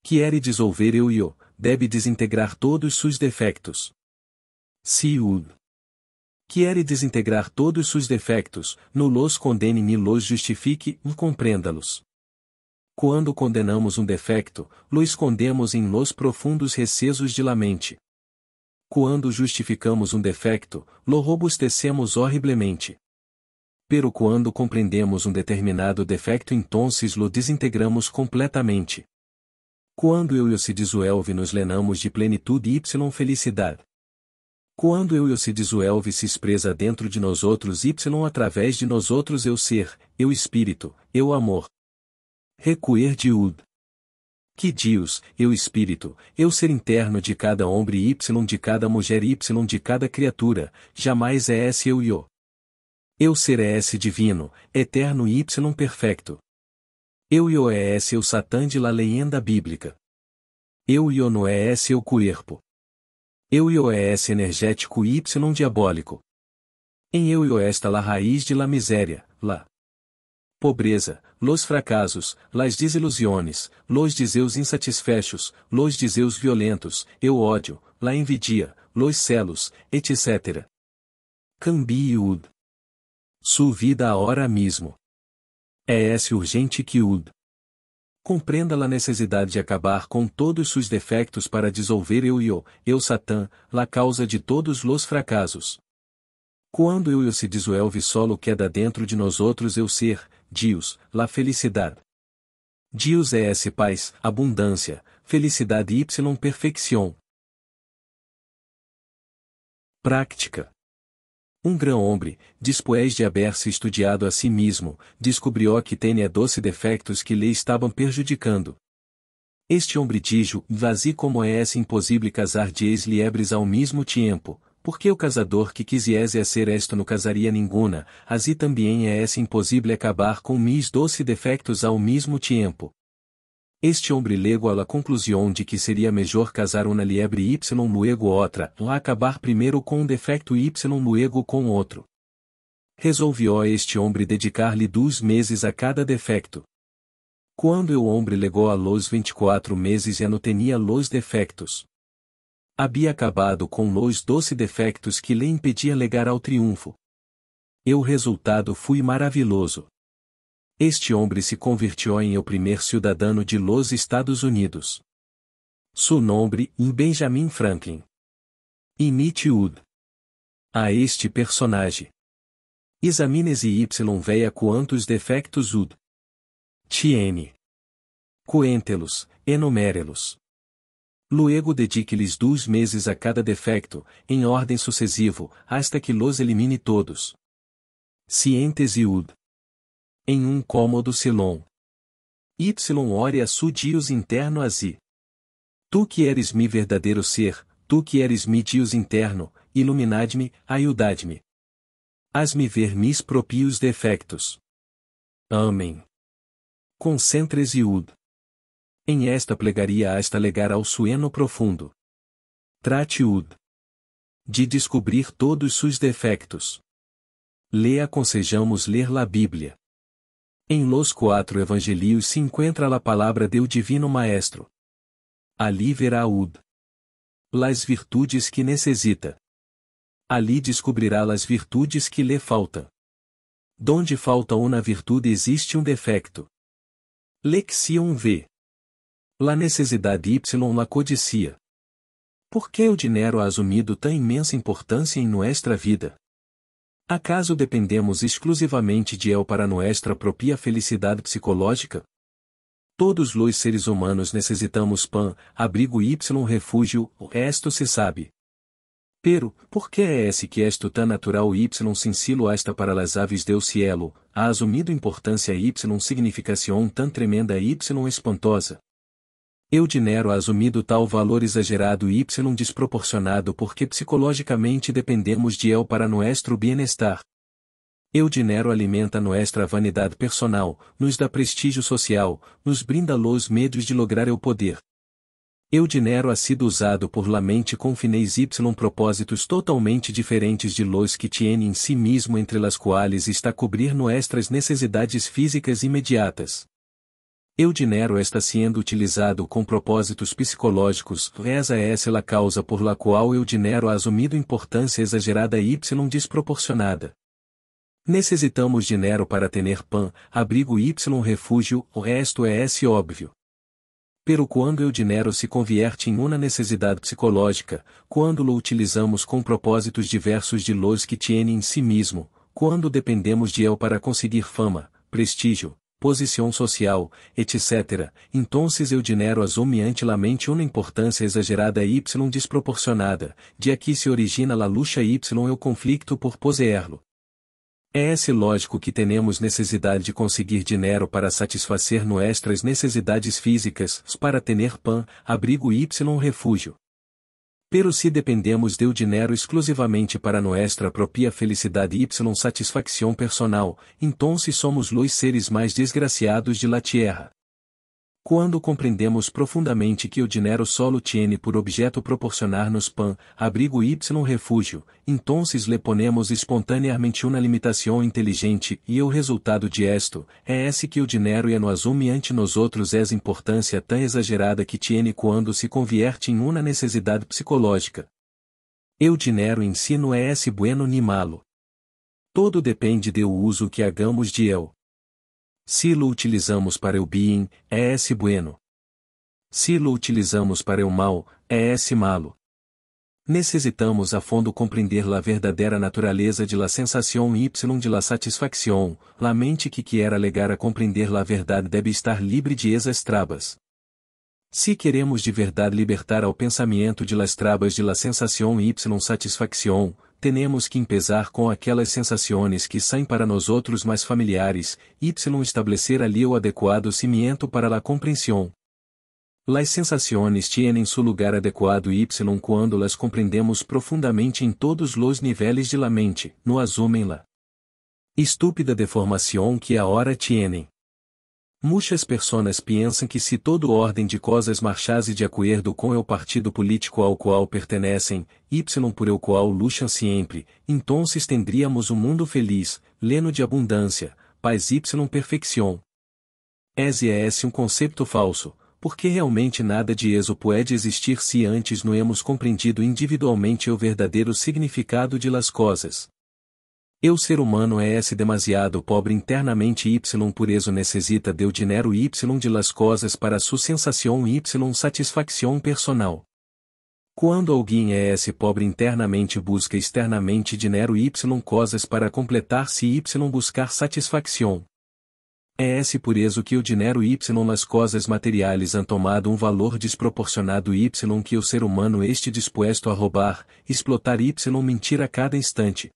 Quiere dissolver eu io, deve desintegrar todos seus defectos. Si ud. Quiere desintegrar todos seus defectos, no los condene ni los justifique, compreenda-los. Quando condenamos um defecto, lo escondemos em los profundos recessos de la mente. Quando justificamos um defecto, lo robustecemos horriblemente. Pero quando compreendemos um determinado defecto entonces lo desintegramos completamente. Quando eu se dissolve nos lenamos de plenitude y felicidade. Quando eu se dissolve se expressa dentro de nós outros y através de nós outros eu ser, eu espírito, eu amor. Recuer de ud. Que Deus, eu espírito, eu ser interno de cada homem y de cada mulher y de cada criatura, jamais é esse eu io. Eu ser é esse divino, eterno y perfeito. Eu io é esse o Satã de la leyenda bíblica. Eu io no é esse o cuerpo. Eu io é esse energético y diabólico. Em eu io está la raiz de la miséria, la pobreza, los fracassos, las desilusões, los deseos insatisfechos, los deseos violentos, eu ódio, la envidia, los celos, etc. Cambie ud. Su vida agora mesmo. É esse urgente que ud. Compreenda a necessidade de acabar com todos seus defectos para dissolver eu io, eu Satã, la causa de todos los fracassos. Quando eu se dissolve solo queda dentro de nós outros eu ser, Deus, la felicidade. Deus é esse paz, abundância, felicidade y perfeição. Prática. Um grande homem, depois de haber-se estudiado a si mesmo, descobriu que tinha 12 defectos que lhe estavam prejudicando. Este homem dijo, vazio como é impossível casar 10 liebres ao mesmo tempo, porque o casador que quisiese hacer esto no casaria ninguna, assim também é impossível acabar com mis 12 defectos ao mesmo tempo. Este homem llegó a la conclusão de que seria melhor casar uma liebre y luego outra, ou acabar primeiro com um defecto y luego com outro. Resolvió este homem dedicar-lhe 2 meses a cada defecto. Quando o homem legou a los 24 meses já não tinha los defectos. Havia acabado com los 12 defectos que lhe impedia legar ao triunfo. E o resultado foi maravilhoso. Este homem se convirtió em o primeiro cidadão de los Estados Unidos. Su nombre, Benjamin Franklin. Imite ud. A este personagem. Examine-se y veja quantos defectos ud. Tiene. Cuéntelos, enumere-los. Luego dedique-lhes 2 meses a cada defecto, em ordem sucessivo, hasta que los elimine todos. Cientes ud. Em um cômodo silon. Y ore a su Deus interno así. Tu que eres mi verdadeiro ser, tu que eres mi Deus interno, iluminad-me, ayudad-me. Haz-me ver mis propios defectos. Amém. Concentre-se ud. Em esta plegaria hasta legar ao sueno profundo. Trate ud. De descobrir todos seus defectos. Le aconsejamos ler la Bíblia. Em los 4 evangelhos se encontra a palavra do Divino Maestro. Ali verá ud. Las virtudes que necessita. Ali descobrirá as virtudes que lhe faltam. Donde falta uma virtude existe um defecto. Lección V. La necessidade y la codicia. ¿Por que o dinheiro ha assumido tão imensa importância em nuestra vida? ¿Acaso dependemos exclusivamente de él para nuestra propia felicidade psicológica? Todos os seres humanos necessitamos pan, abrigo y refúgio, esto se sabe. Pero, por que é esse que esto tan natural y sincilo hasta para las aves del cielo, ha assumido importância y significação tan tremenda y espantosa? O dinheiro ha assumido tal valor exagerado y desproporcionado porque psicologicamente dependemos de él para nuestro bienestar. O dinheiro alimenta nuestra vanidade personal, nos dá prestígio social, nos brinda los medios de lograr o poder. O dinheiro ha sido usado por la mente com fines y propósitos totalmente diferentes de los que tiene em si mismo entre las quales está cobrir nuestras necessidades físicas imediatas. O dinheiro está sendo utilizado com propósitos psicológicos, essa é a causa por la qual o dinheiro ha assumido importância exagerada y desproporcionada. Necessitamos dinheiro para ter pan, abrigo y refúgio, esto é óbvio. Pero quando o dinheiro se convierte em uma necessidade psicológica, quando lo utilizamos com propósitos diversos de los que tiene em si mismo, quando dependemos de él para conseguir fama, prestígio, posição social, etc., entonces o dinheiro assume amplamente uma importância exagerada y desproporcionada, de aqui se origina la lucha y o conflicto por poseerlo. É lógico que temos necessidade de conseguir dinheiro para satisfazer nuestras necessidades físicas, para ter pan, abrigo y refúgio. Pero se dependemos do dinheiro exclusivamente para nuestra propia felicidade y satisfação personal, então somos los seres mais desgraciados de la tierra. Quando compreendemos profundamente que o dinheiro solo tiene por objeto proporcionar-nos pan, abrigo y refúgio, então le ponemos espontaneamente uma limitação inteligente e o resultado de esto é esse que o dinheiro no assume ante nosotros essa importância tão exagerada que tiene quando se convierte em uma necessidade psicológica. O dinheiro em si não é esse bueno ni malo. Todo depende do uso que hagamos de él. Se lo utilizamos para o bem, é esse bueno. Se lo utilizamos para o mal, é esse malo. Necessitamos a fundo compreender la verdadeira natureza de la sensação y de la satisfação, la mente que quer alegar a compreender la verdade deve estar livre de esas trabas. Se queremos de verdade libertar ao pensamento de las trabas de la sensação y satisfação, tenemos que empezar com aquelas sensações que saem para nós outros mais familiares, y estabelecer ali o adequado cimiento para la compreensão. Las sensações tienen su lugar adequado y quando las compreendemos profundamente em todos los niveles de la mente, no asumem la estúpida deformação que ahora tienen. Muitas pessoas pensam que se todo ordem de coisas marchasse de acordo com o partido político ao qual pertenecem, y por el qual lutam sempre, então tendríamos um mundo feliz, pleno de abundância, paz y perfeição. Esse é um conceito falso, porque realmente nada de eso pode existir se antes não hemos compreendido individualmente o verdadeiro significado de las coisas. O ser humano é demasiado pobre internamente y por eso necessita do dinheiro y de las coisas para sua sensação y satisfação personal. Quando alguém é pobre internamente busca externamente dinheiro y coisas para completar-se y buscar satisfação. É por isso que o dinheiro y las coisas materiais han tomado um valor desproporcionado y que o ser humano este disposto a roubar, explotar y mentir a cada instante.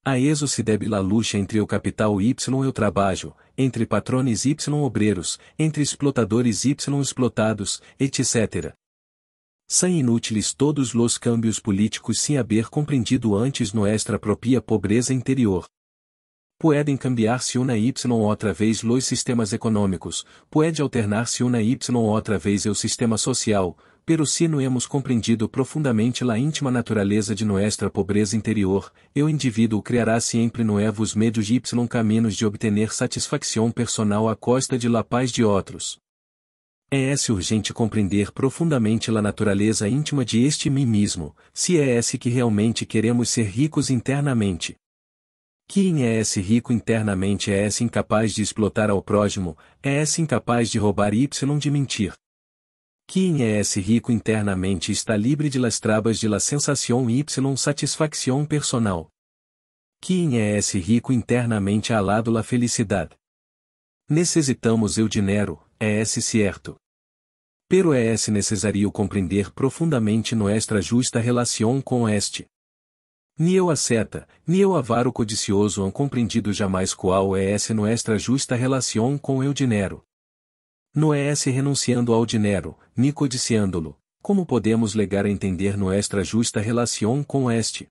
A eso se deve la lucha entre o capital y o trabalho, entre patrones y obreiros, entre explotadores y explotados, etc. São inúteis todos los cambios políticos sem haber compreendido antes nuestra propia pobreza interior. Pueden cambiar-se una y outra vez los sistemas econômicos, puede alternar-se una y outra vez o sistema social, pero se não hemos compreendido profundamente la íntima natureza de nuestra pobreza interior, o indivíduo criará sempre novos medios y caminhos de obter satisfação personal à costa de la paz de outros. É urgente compreender profundamente la natureza íntima de este mim mesmo, se é que realmente queremos ser ricos internamente. Quem é rico internamente é incapaz de explotar ao prójimo, é incapaz de roubar y de mentir. Quien es rico internamente está livre de las trabas de la sensación y satisfacción personal. Quien es rico internamente ha lado la felicidad. Necesitamos el dinero, es cierto. Pero es necesario compreender profundamente nuestra justa relação com este. Ni eu asceta, ni eu avaro codicioso han compreendido jamais qual es nuestra justa relação com el dinero. No es renunciando ao dinero, ni codiciándolo, como podemos legar a entender nuestra justa relação com este.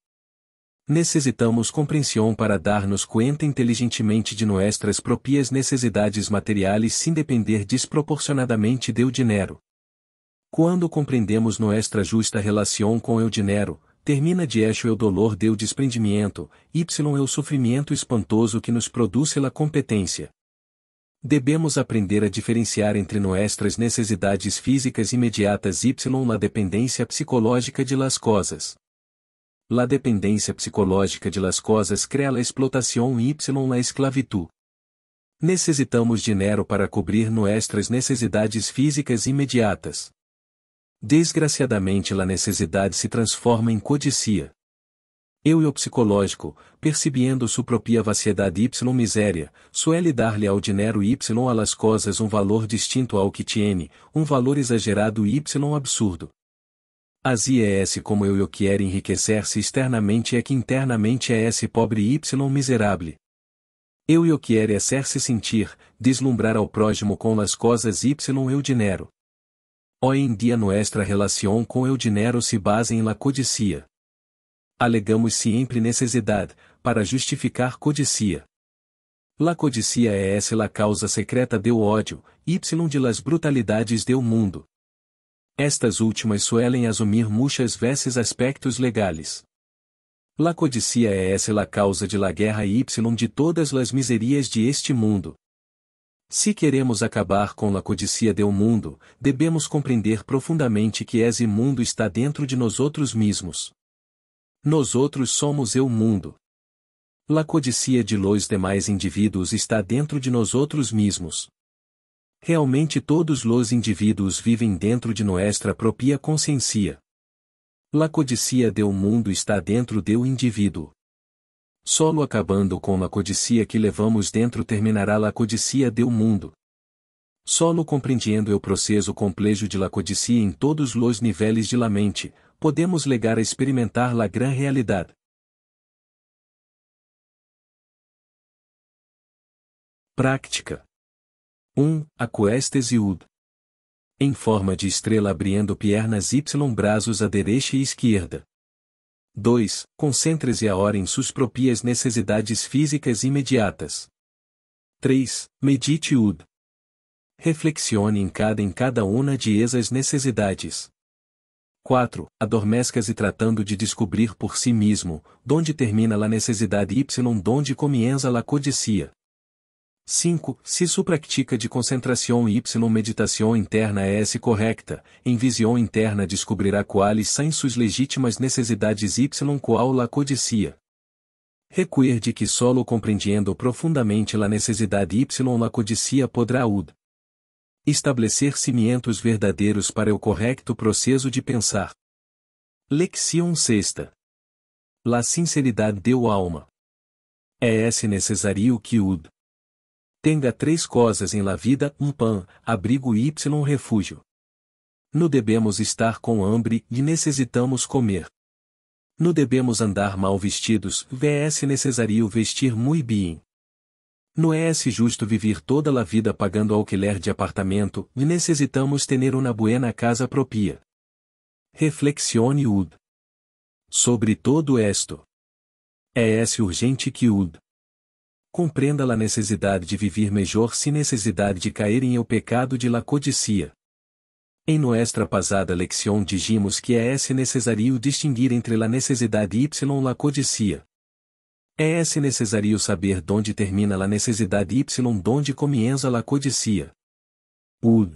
Necessitamos compreensão para dar-nos conta inteligentemente de nuestras propias necessidades materiais sem depender desproporcionadamente do dinheiro. Quando compreendemos nuestra justa relação com o dinheiro, termina de hecho o dolor do desprendimento, y o sofrimento espantoso que nos produz a competência. Devemos aprender a diferenciar entre nuestras necessidades físicas imediatas y la dependência psicológica de las cosas. La dependência psicológica de las cosas crea la explotação y la esclavitud. Necessitamos dinheiro para cobrir nuestras necessidades físicas imediatas. Desgraciadamente la necessidade se transforma em codicia. Eu e o psicológico, percebendo sua própria vaciedade y miséria, suele dar-lhe ao dinheiro y a las cosas valor distinto ao que tiene, valor exagerado y absurdo. Así es como eu quero enriquecer-se externamente que internamente esse pobre y miserável. Eu quero hacer-se sentir, deslumbrar ao prójimo com las cosas y el dinheiro. Hoy en dia nuestra relação com o dinheiro se basa em la codicia. Alegamos sempre necessidade, para justificar codicia. La codicia es la causa secreta do ódio, y de las brutalidades do mundo. Estas últimas suelen assumir muitas vezes aspectos legales. La codicia es la causa de la guerra y de todas las miserias de este mundo. Se queremos acabar com a codicia do mundo, devemos compreender profundamente que esse mundo está dentro de nós outros mesmos. Nós outros somos o mundo. La codicia de los demais indivíduos está dentro de nós outros mesmos. Realmente todos os indivíduos vivem dentro de nossa própria consciência. La codicia do mundo está dentro do indivíduo. Solo acabando com a codicia que levamos dentro terminará a codicia do mundo. Solo compreendendo o processo complejo de la codicia em todos os níveis de la mente, podemos legar a experimentar la gran realidade. Prática 1. Acuestes ud. Em forma de estrela abrindo piernas y braços à direita e esquerda. 2. Concentre-se agora em suas próprias necessidades físicas imediatas. 3. Medite ud. Reflexione em cada uma de essas necessidades. 4. Adormezca-se tratando de descobrir por si mesmo, donde termina a necessidade y donde comienza la codicia. 5. Se sua prática de concentração y meditação interna é correcta, em visão interna descobrirá quais são suas legítimas necessidades y qual la codicia. Recuerde que solo compreendendo profundamente la necessidade y la codicia podrá ud. Estabelecer cimientos verdadeiros para o correcto processo de pensar. Lección 6. La sinceridade do alma. É necessário que ud. Tenga 3 coisas em la vida: pan, abrigo y refúgio. No devemos estar com hambre e necessitamos comer. No devemos andar mal vestidos, es necessário vestir muito bem. No es justo vivir toda a vida pagando alquiler de apartamento, e necessitamos ter uma buena casa propia. Reflexione ud. Sobre todo esto. É urgente que ud. Compreenda a necessidade de viver melhor sem necessidade de cair em el pecado de la codicia. Em nuestra pasada lección dijimos que é necessário distinguir entre la necessidade y la codicia. É necessário saber donde termina la necessidade y donde comienza la codicia. Ud.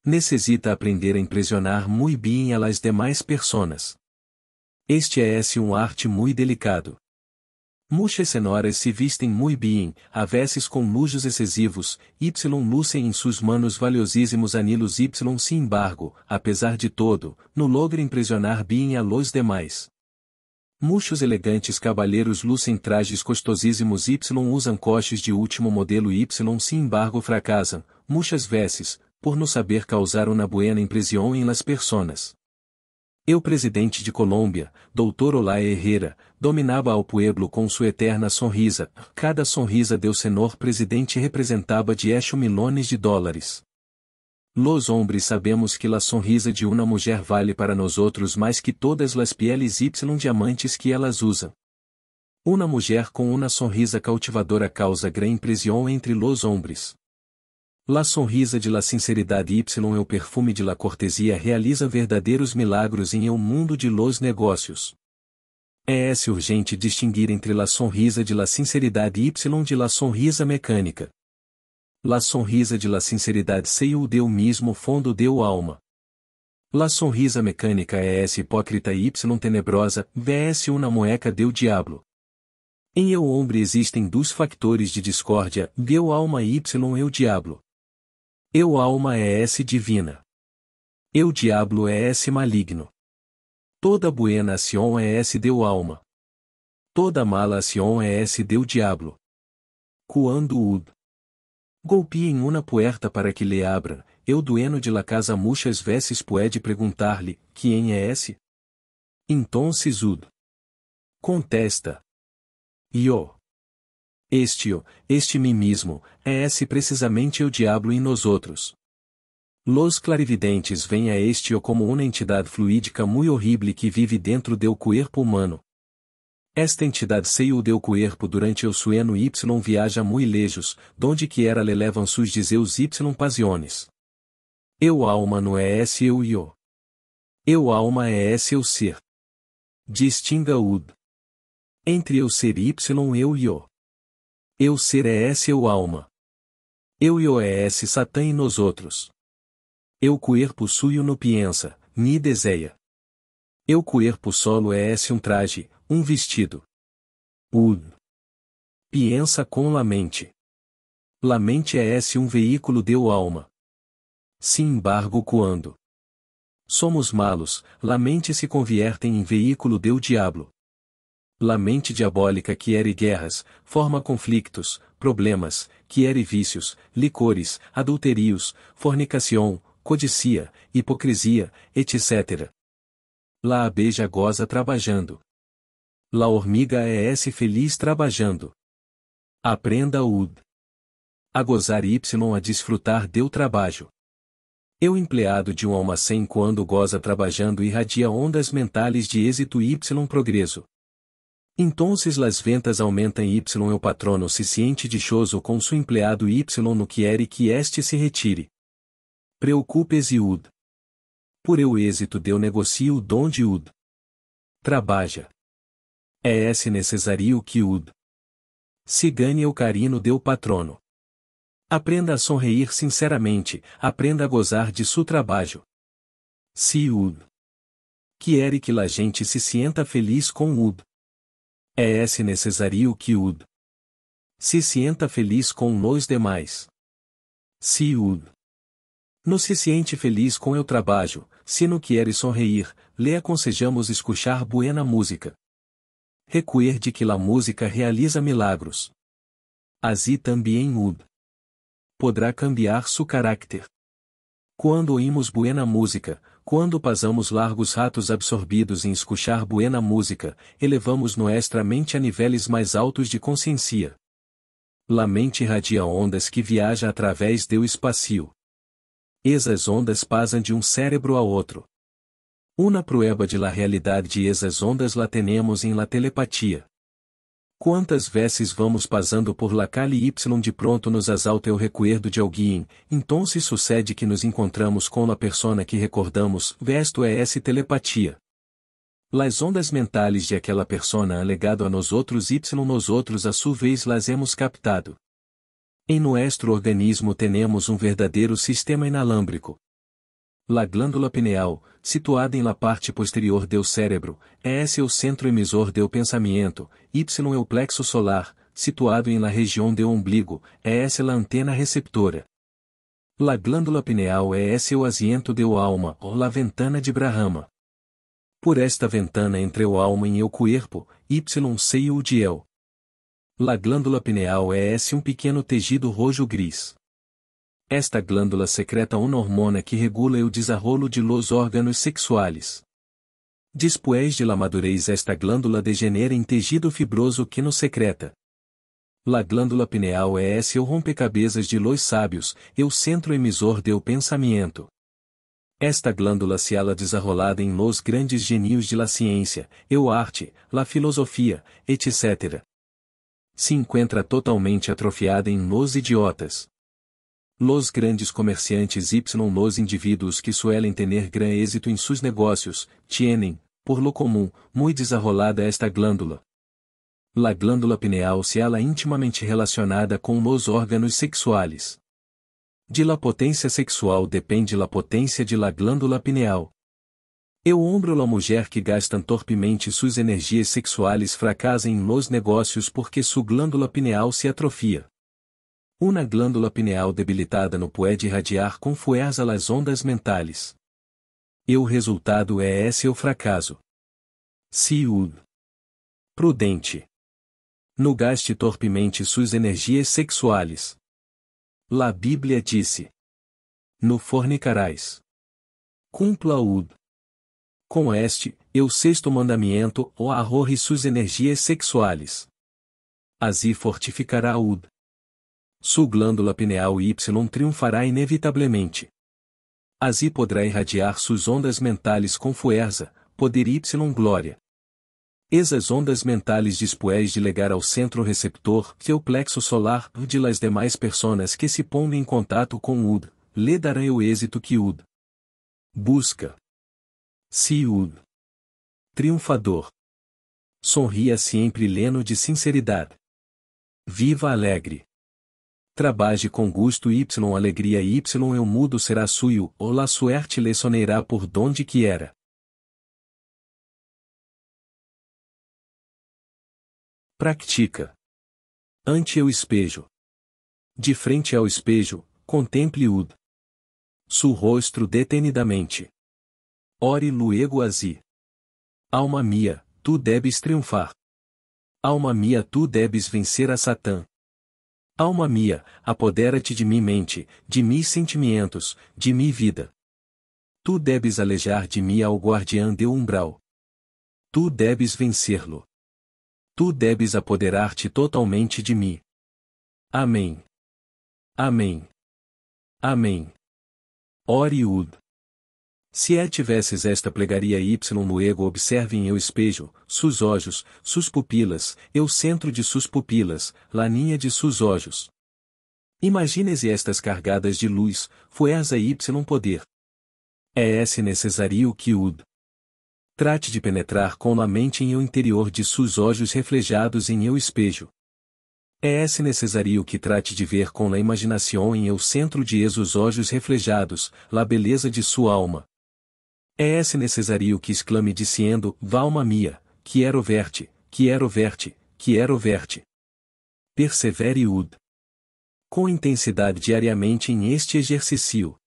Necessita aprender a impressionar muito bem a las demais personas. Este é arte muito delicado. Muchas senhoras se vistem muy bien, a veces com lujos excessivos, y lucem em sus manos valiosísimos anillos y sin embargo, apesar de todo, no logra impressionar bien a los demais. Muchos elegantes caballeros lucem trajes costosísimos y usam coches de último modelo y sin embargo fracassam, muchas veces, por no saber causar una buena impresión en las personas. O presidente de Colômbia, Dr. Olaya Herrera, dominava ao pueblo com sua eterna sonrisa, cada sonrisa do senhor presidente representava $10 milhões. Los hombres sabemos que la sonrisa de uma mulher vale para nós outros mais que todas las pieles y diamantes que elas usam. Uma mulher com uma sonrisa cautivadora causa gran impressão entre los hombres. La sonrisa de la sinceridade y o perfume de la cortesia realiza verdadeiros milagros em el mundo de los negócios. É urgente distinguir entre la sonrisa de la sinceridade y de la sonrisa mecânica. La sonrisa de la sinceridade saiu do mesmo fundo do alma. La sonrisa mecânica é hipócrita y tenebrosa, vs uma mueca do diablo. Em el homem existem dois factores de discórdia, do alma y el diablo. Eu alma é divina. Eu diablo é maligno. Toda buena ação é deu alma. Toda mala ação é deu diablo. Quando golpiem uma puerta para que lhe abra, eu dueno de la casa muchas veces puede preguntar-lhe, quem é esse? Entonces contesta. Yo. Este mim mesmo, é precisamente o diablo em nós outros. Los clarividentes veem a como uma entidade fluídica muito horrível que vive dentro do corpo humano. Esta entidade saiu do corpo durante o sueño y viaja muito lejos, donde quiera le levam sus deseos y pasiones. Eu alma não é eu yo. Eu alma é eu ser. Distinga entre eu ser y eu yo. Eu ser é eu alma. Eu yo é Satã em nós outros. Eu corpo suyo no piensa, ni deseja. Eu corpo solo é traje, vestido. Piensa com la mente. La mente é veículo do alma. Sin embargo quando somos malos, la mente se convierte em veículo do diablo. La mente diabólica quiere guerras, forma conflictos, problemas, quiere vícios, licores, adulterios, fornicação, codicia, hipocrisia, etc. La abeja goza trabalhando. La hormiga é feliz trabalhando. Aprenda a gozar y a desfrutar do trabalho. O empleado de almacém quando goza trabalhando irradia ondas mentais de êxito y progresso. Entonces las ventas aumentam y el patrono se siente dichoso com su empleado y no quiere que este se retire. Preocupes-e por eu êxito do negocio donde trabalha. É necessário que se ganhe o carinho do patrono. Aprenda a sonreír sinceramente, aprenda a gozar de su trabalho. Se quiere que la gente se sienta feliz com é necessário que se sienta feliz com os demais. Se não se siente feliz com o trabalho, se não quer sonreír, lhe aconsejamos escuchar buena música. Recuerde que la música realiza milagros. Assim também podrá cambiar su carácter. Quando oímos buena música, quando passamos largos ratos absorbidos em escuchar buena música, elevamos nuestra mente a níveis mais altos de consciência. La mente irradia ondas que viaja através do espaço. Essas ondas passam de cérebro a outro. Uma prueba de la realidade de essas ondas la tenemos em la telepatia. Quantas vezes vamos passando por la calle y de pronto nos asalta o recuerdo de alguém, então se sucede que nos encontramos com a persona que recordamos, vesto é telepatia. Las ondas mentales de aquela persona han legado a nós outros y nós outros a su vez las hemos captado. Em nuestro organismo tenemos verdadeiro sistema inalâmbrico. La glândula pineal, situada em la parte posterior do cérebro, S é o centro emissor do pensamento, Y é o plexo solar, situado em la região do umbigo, S é la antena receptora. La glândula pineal é o asiento do alma, ou la ventana de Brahma. Por esta ventana entre o alma e o corpo, Y sei o diel. La glândula pineal é um pequeno tejido rojo-gris. Esta glândula secreta uma hormona que regula o desarrollo de los órganos sexuales. Después de la madurez esta glândula degenera em tejido fibroso que nos secreta. La glândula pineal é o rompecabezas de los sábios, e o centro emissor do pensamento. Esta glândula se halla desarrollada em los grandes genios de la ciência, o arte, la filosofia, etc. Se encontra totalmente atrofiada em los idiotas. Los grandes comerciantes y los indivíduos que suelen tener gran éxito en sus negocios, tienen, por lo común, muy desarrollada esta glândula. La glândula pineal se halla intimamente relacionada com los órganos sexuales. De la potência sexual depende la potência de la glândula pineal. Eu ombro la mulher que gastam torpemente suas energias sexuales fracasa em los negócios porque su glândula pineal se atrofia. Uma glândula pineal debilitada não pode irradiar com fuerza las ondas mentales. E o resultado é esse o fracasso. Ciúd. Prudente. No gaste torpemente suas energias sexuales. La Bíblia disse: no fornicarás. Cumpla-o. Com este, o sexto mandamento, o arroje suas energias sexuales. Assim fortificará-o. Su glândula pineal Y triunfará inevitavelmente. Assim poderá irradiar suas ondas mentales com fuerza, poder Y glória. Esas ondas mentales después de legar ao centro receptor, que o plexo solar, de las demais personas que se põem em contato com UD, lhe darão o êxito que UD busca. Ciúd. Triunfador. Sorria sempre pleno de sinceridade. Viva alegre. Trabalhe com gusto Y alegria Y eu mudo será suyo, ou la suerte le soneirá por donde quiera. Practica. Ante o espejo. De frente ao espejo, contemple-o. Su rosto detenidamente. Ore luego assim. Alma minha, tu debes triunfar. Alma minha, tu debes vencer a Satã. Alma minha, apodera-te de mim mente, de mim sentimentos, de mim vida. Tu debes alejar de mim ao guardião do umbral. Tu debes vencê-lo. Tu debes apoderar-te totalmente de mim. Amém. Amém. Amém. Ore-ud. Se tivesses esta plegaria Y no ego observe em eu espejo, sus olhos, sus pupilas, eu centro de sus pupilas, laninha de sus olhos. Imagines estas cargadas de luz, fuerza Y poder. É esse necessário que ud. Trate de penetrar com a mente em eu interior de sus olhos reflejados em eu espejo. É esse necessário que trate de ver com a imaginação em eu centro de esos olhos reflejados, la beleza de sua alma. É esse necessário que exclame dizendo, valma mia, quero verte, quero verte, quero verte. Persevere ud. Com intensidade diariamente em este exercício.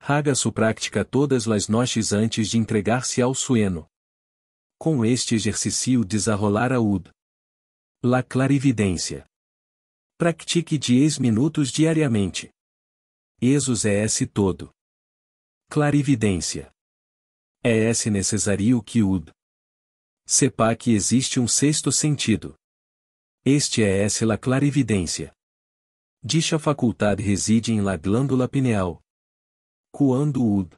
Haga sua prática todas las noches antes de entregar-se ao sueño. Com este exercício desarrolar a ud. La clarividência. Pratique 10 minutos diariamente. Esos é esse todo. Clarividência. É esse necessário que ud. Sepa que existe sexto sentido. Este é esse la clarividência. Dicha faculdade reside em la glândula pineal. Quando ud.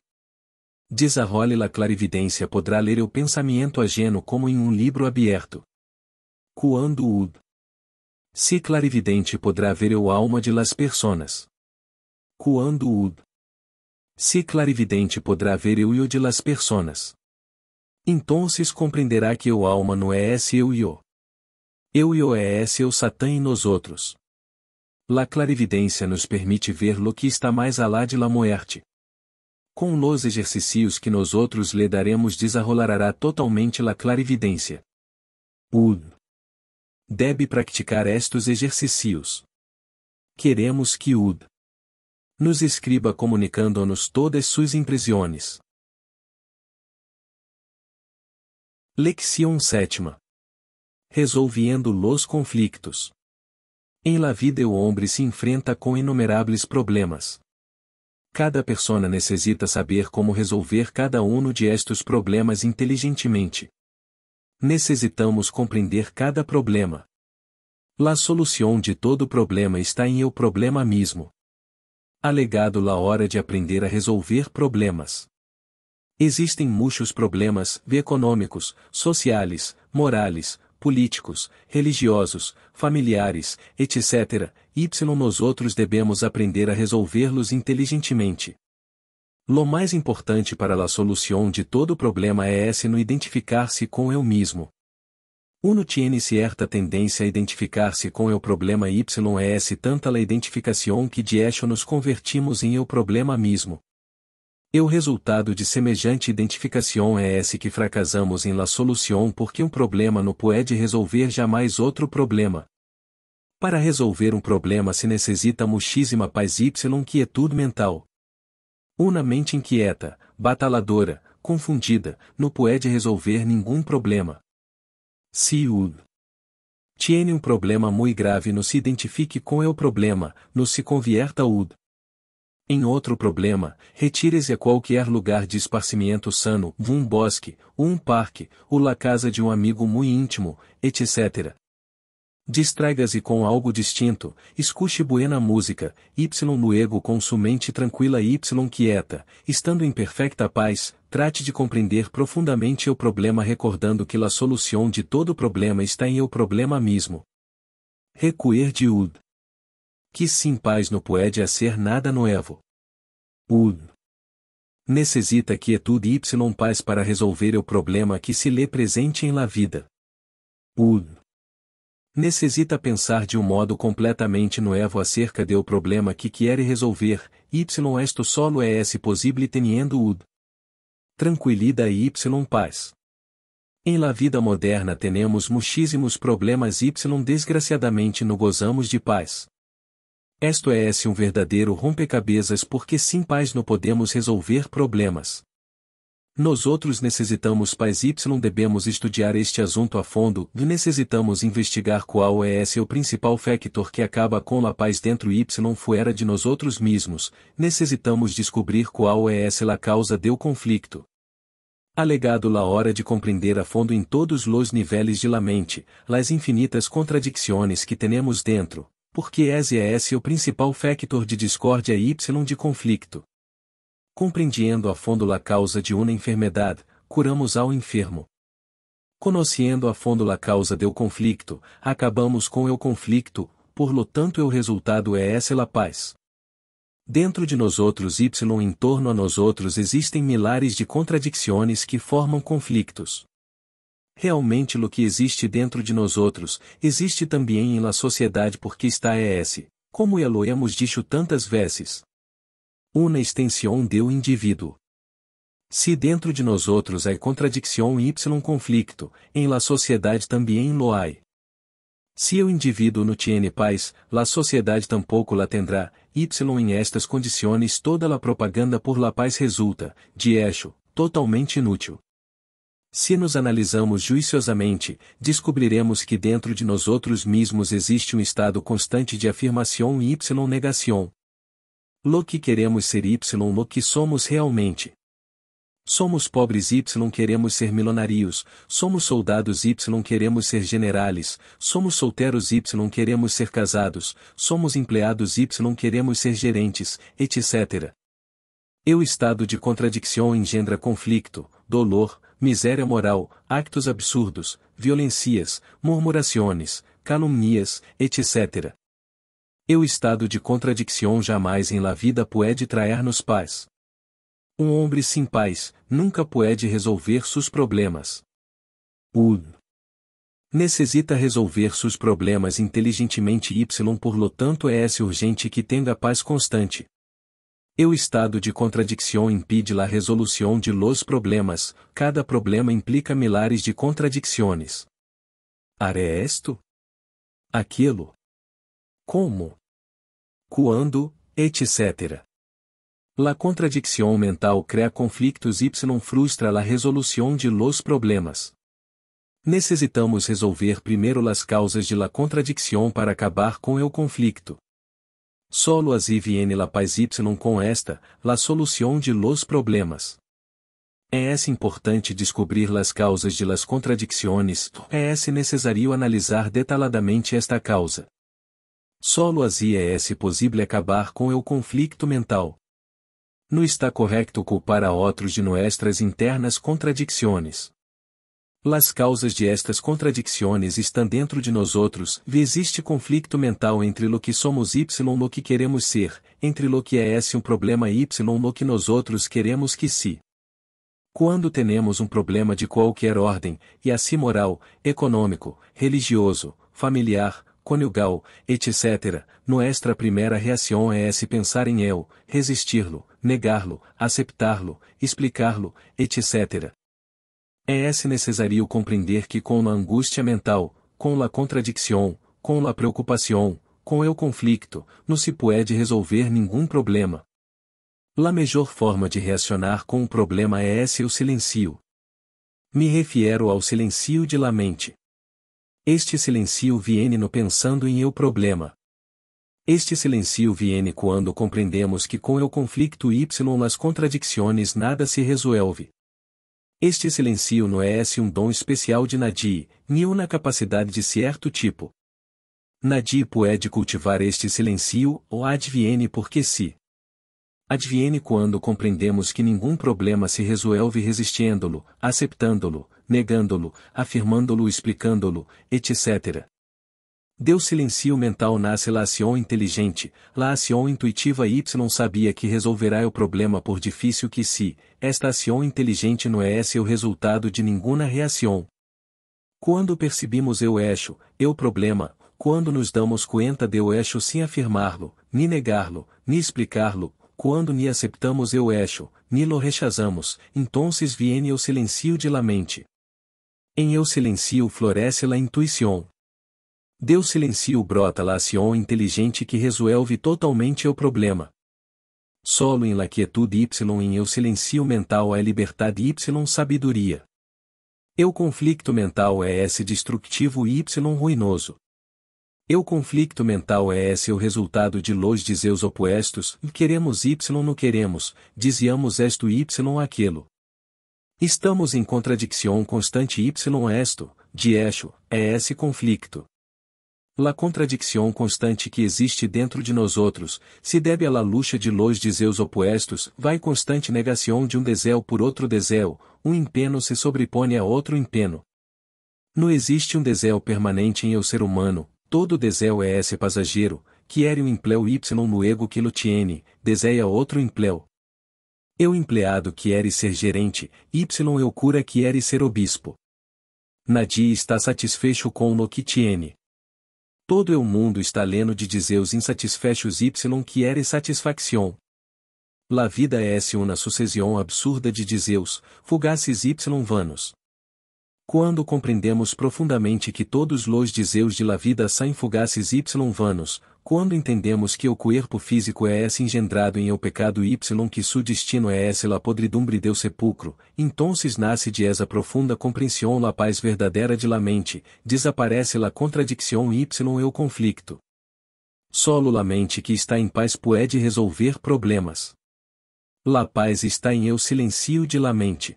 Desarrole la clarividência podrá ler o pensamento ajeno como em livro aberto. Quando ud. Se clarividente podrá ver o alma de las personas. Quando ud. Se clarividente podrá ver o yo de las personas. Entonces compreenderá que o alma não é esse eu yo. Eu yo é esse o Satã em nós outros. La clarividência nos permite ver lo que está mais alá de la muerte. Com los exercícios que nós outros lhe daremos desarrolará totalmente la clarividência. UD. Deve praticar estes exercícios. Queremos que UD nos escriba comunicando-nos todas suas impressões. Lección 7. Resolviendo los conflictos. Em la vida o homem se enfrenta com inumeráveis problemas. Cada persona necessita saber como resolver cada de estes problemas inteligentemente. Necessitamos compreender cada problema. La solução de todo problema está em el problema mismo. Alegado la hora de aprender a resolver problemas. Existem muitos problemas econômicos, sociais, morais, políticos, religiosos, familiares, etc. Nós outros devemos aprender a resolvê-los inteligentemente. Lo mais importante para a solução de todo problema é no identificar-se com eu mesmo. Uno tiene cierta tendência a identificar-se com el problema tanta la identificação que de hecho nos convertimos em el problema mismo. O resultado de semejante identificação é que fracassamos em la solução porque problema não pode resolver jamais outro problema. Para resolver problema se necessita muchísima paz quietude mental. Uma mente inquieta, batalhadora, confundida, não pode resolver nenhum problema. Se tiene problema muito grave não se identifique com o problema, não se convierta em outro problema, retire-se a qualquer lugar de esparcimento sano, bosque, parque, ou la casa de amigo muito íntimo, etc. Distraiga-se com algo distinto, escute buena música, luego com sua mente tranquila quieta, estando em perfecta paz, trate de compreender profundamente o problema recordando que a solução de todo problema está em el problema mismo. Recuer de que sem paz não pode hacer nada novo. Necessita quietude paz para resolver o problema que se lhe presente em la vida. Necessita pensar de modo completamente novo acerca do problema que quer resolver, esto solo possível teniendo tranquilidade e paz. Em la vida moderna temos muchísimos problemas desgraciadamente não gozamos de paz. Esto é verdadeiro rompecabezas porque sem paz não podemos resolver problemas. Nós outros necessitamos paz devemos estudar este assunto a fundo e necessitamos investigar qual é o principal factor que acaba com a paz dentro fora de nós outros mesmos, necessitamos descobrir qual é a causa do conflito. Alegado la hora de compreender a fundo em todos os níveis de la mente, las infinitas contradições que temos dentro, porque esse é o principal factor de discórdia de conflito. Compreendiendo a fundo a causa de uma enfermedade, curamos ao enfermo. Conhecendo a fundo a causa do conflito, acabamos com o conflito, por lo tanto o resultado é a paz. Dentro de nós outros em torno a nós outros existem milhares de contradições que formam conflitos. Realmente lo que existe dentro de nós outros, existe também em la sociedade porque está como ya lo hemos dicho tantas vezes. Uma extensão do indivíduo. Se dentro de nós outros há contradição conflito, em la sociedade também lo há. Se o indivíduo não tiene paz, la sociedade tampouco la tendrá, em estas condições toda la propaganda por la paz resulta, de hecho, totalmente inútil. Se nos analisamos juiciosamente, descobriremos que dentro de nós outros mesmos existe estado constante de afirmação e negação. Lo que queremos ser lo que somos realmente. Somos pobres queremos ser milionários, somos soldados queremos ser generales, somos solteros queremos ser casados, somos empregados queremos ser gerentes, etc. O estado de contradição engendra conflito, dolor, miséria moral, actos absurdos, violências, murmurações, calúnias, etc. O estado de contradição jamais em la vida pode traer-nos paz. Homem sem paz, nunca pode resolver seus problemas. Necessita resolver seus problemas inteligentemente por lo tanto é urgente que tenha paz constante. El estado de contradicción impide la resolución de los problemas, cada problema implica milares de contradicciones. Haré esto? Aquilo? Como? Quando, etc. La contradicción mental crea conflictos y frustra la resolución de los problemas. Necesitamos resolver primeiro las causas de la contradicción para acabar com el conflicto. Solo así viene la paz y com esta, la solución de los problemas. É importante descobrir las causas de las contradicciones, é necesario analisar detalladamente esta causa. Solo así é possível acabar com el conflicto mental. Não está correcto culpar a outros de nuestras internas contradicciones. Las causas de estas contradicciones estão dentro de nós outros, e existe conflicto mental entre lo que somos y lo que queremos ser, entre lo que é problema y lo que nós outros queremos que se. Quando temos problema de qualquer ordem, e assim moral, econômico, religioso, familiar, conjugal, etc., nuestra primeira reação é pensar em ele, resistir-lo, negar-lo, aceitar-lo, explicar-lo, etc. É necessário compreender que com a angústia mental, com a contradição, com a preocupação, com o conflicto, não se pode resolver nenhum problema. La melhor forma de reaccionar com um problema é o silencio. Me refiro ao silencio de la mente. Este silencio viene no pensando em el problema. Este silencio viene quando compreendemos que com el conflicto y las contradicciones nada se resolve. Este silencio não é dom especial de nadie, nem uma capacidade de certo tipo. Nadie pode cultivar este silencio ou adviene porque se. Adviene quando compreendemos que nenhum problema se resolve resistindo-lo, aceitando-lo, negando-lo, afirmando-lo, explicando-lo, etc. Deu silencio mental nasce la ação inteligente, la ação intuitiva y sabia que resolverá o problema por difícil que se, esta ação inteligente não é o resultado de nenhuma reação. Quando percebimos o problema, quando nos damos conta de sem afirmá-lo, ni negá-lo, ni explicá-lo, quando ni aceitamos ni lo rechazamos, entonces viene o silencio de la mente. Em el silencio floresce la intuição. Deu silencio brota la ação inteligente que resolve totalmente o problema. Solo em la quietude y em el silencio mental é liberdade y sabedoria. O conflicto mental é destrutivo y ruinoso. O conflicto mental é o resultado de los deseos opostos, queremos y não queremos, desejamos esto y aquilo. Estamos em contradição constante y esto, de é esse conflicto. La contradição constante que existe dentro de nós outros, se deve à luta de los deseos opostos, vai constante negação de desejo por outro desejo, empenho se sobrepõe a outro empenho. Não existe desejo permanente em el ser humano, todo desejo é passageiro, quiere empleo y no ego que lo tiene, deseja outro empleo. O empleado quiere ser gerente, y el cura quiere ser obispo. Nadie está satisfecho com lo que tiene. Todo o mundo está leno de desejos insatisfechos y quiere satisfação. La vida é uma sucessão absurda de desejos, fugaces y vanos. Quando compreendemos profundamente que todos os desejos de la vida são fugaces y vanos, quando entendemos que o corpo físico é engendrado em el pecado y que su destino é la podridumbre del sepulcro, entonces nasce de esa profunda compreensão la paz verdadeira de la mente, desaparece la contradicção y el conflicto. Solo la mente que está em paz pode resolver problemas. La paz está em el silencio de la mente.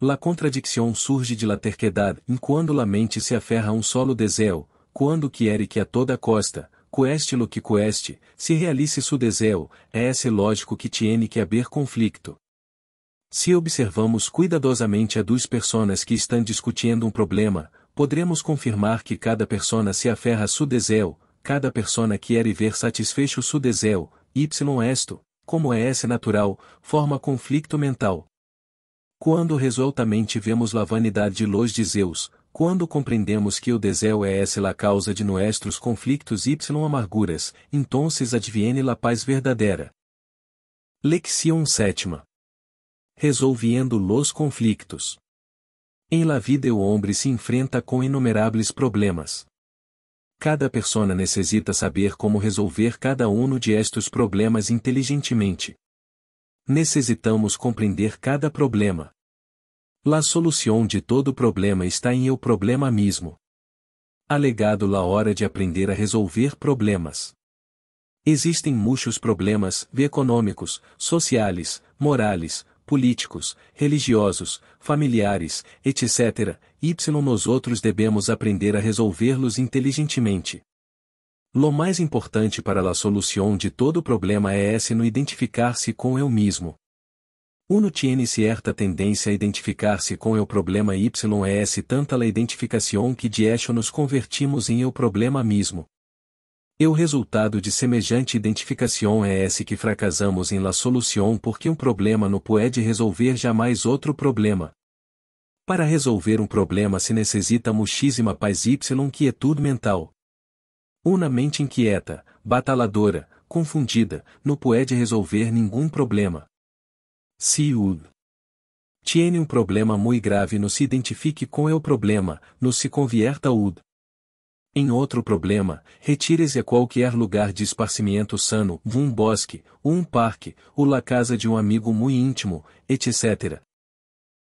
La contradicção surge de la terquedad, quando la mente se aferra a solo desejo, quando quiere que a toda costa, cueste lo que cueste, se realize su desejo, é lógico que tiene que haver conflicto. Se observamos cuidadosamente a duas pessoas que estão discutindo problema, podremos confirmar que cada pessoa se aferra a su desejo, cada pessoa quer ver satisfecho su desejo, y esto, como é natural, forma conflicto mental. Quando resolutamente vemos la vanidade de los desejos, quando compreendemos que o desejo é la causa de nuestros conflictos y amarguras, entonces adviene la paz verdadeira. Lección sétima. Resolviendo los conflictos. En la vida o hombre se enfrenta com inumerables problemas. Cada persona necessita saber como resolver cada um de estes problemas inteligentemente. Necessitamos compreender cada problema. La solução de todo problema está em el problema mismo. Alegado la hora de aprender a resolver problemas. Existem muitos problemas econômicos, sociais, morais, políticos, religiosos, familiares, etc. Nós outros devemos aprender a resolvê-los inteligentemente. Lo mais importante para a solução de todo problema é no identificar-se com eu mesmo. Uno tiene cierta tendência a identificar-se com el problema y tanta la identificação que de hecho nos convertimos em el problema mismo. E o resultado de semejante identificação é que fracassamos em la solução porque problema não pode resolver jamais outro problema. Para resolver problema se necessita muchísima paz y quietude mental. Uma mente inquieta, bataladora, confundida, não pode resolver nenhum problema. Se tiene problema muito grave no se identifique com el problema, no se convierta em outro problema, retire-se a qualquer lugar de esparcimento sano, bosque, parque, ou la casa de amigo muito íntimo, etc.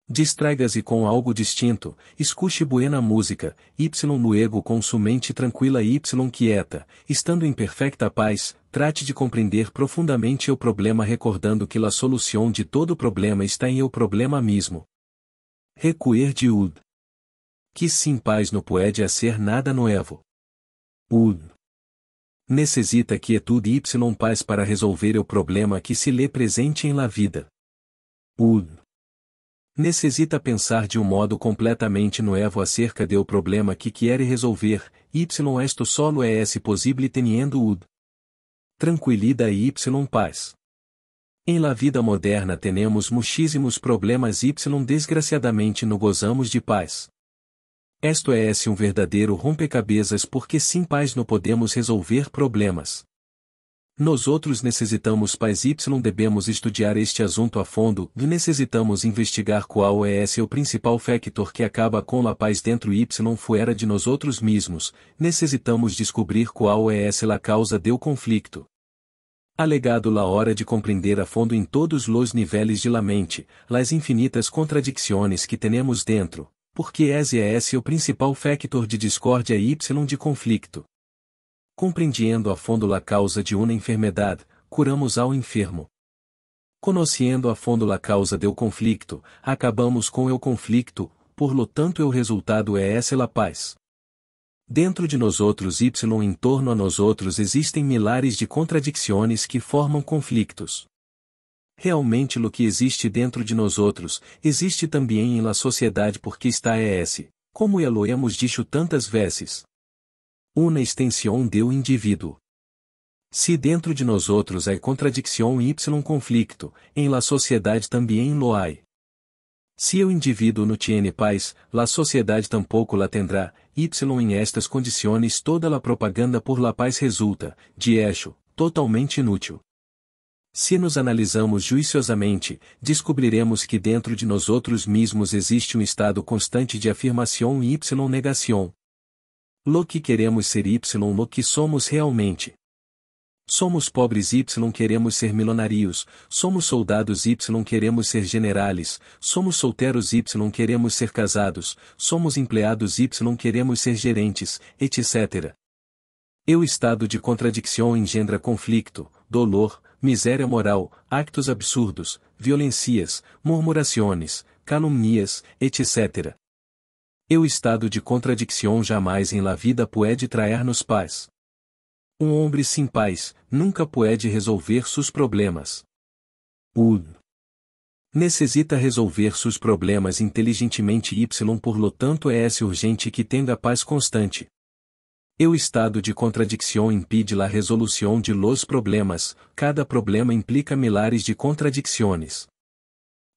Distraiga-se com algo distinto, escute buena música, luego com sua mente tranquila y quieta, estando em perfecta paz, trate de compreender profundamente o problema recordando que a solução de todo problema está em el problema mismo. Recuer de que sem paz não pode hacer nada nuevo. Necessita quietude y paz para resolver o problema que se lhe presente em la vida. Necessita pensar de modo completamente nuevo acerca do problema que quer resolver, esto solo é possível teniendo tranquilidade y paz. Em la vida moderna temos muchísimos problemas y desgraciadamente não gozamos de paz. Esto é verdadeiro rompecabezas porque sem paz não podemos resolver problemas. Nós outros necessitamos paz y devemos estudar este assunto a fundo e necessitamos investigar qual é o principal factor que acaba com a paz dentro y fuera de nós outros mesmos, necessitamos descobrir qual é a causa do conflicto. Alegado la hora de compreender a fundo em todos os níveis de la mente, las infinitas contradições que temos dentro, porque esse é o principal factor de discórdia y de conflicto. Compreendiendo a fundo a causa de uma enfermedade, curamos ao enfermo. Conhecendo a fundo a causa do conflicto, acabamos com o conflicto, por lo tanto o resultado é a paz. Dentro de nós outros y em torno a nós outros existem milhares de contradições que formam conflictos. Realmente lo que existe dentro de nós outros, existe também em la sociedade porque está como lo hemos dicho tantas vezes. Uma extensão do indivíduo. Se dentro de nós outros há contradição y conflicto, em la sociedade também lo há. Se o indivíduo não tiene paz, la sociedade tampouco la tendrá, y em estas condições toda a propaganda por la paz resulta, de hecho, totalmente inútil. Se nos analisamos juiciosamente, descobriremos que dentro de nós outros mesmos existe estado constante de afirmação y negação. Lo que queremos ser y lo que somos realmente. Somos pobres y queremos ser milionários, somos soldados y queremos ser generales, somos solteros y queremos ser casados, somos empregados y queremos ser gerentes, etc. O estado de contradição engendra conflicto, dolor, miséria moral, actos absurdos, violências, murmurações, calúnias, etc. O estado de contradição jamais em la vida pode traer-nos paz. Homem sem paz, nunca pode resolver seus problemas. Necessita resolver seus problemas inteligentemente y por lo tanto é urgente que tenha paz constante. O estado de contradição impide la resolução de los problemas, cada problema implica milhares de contradições.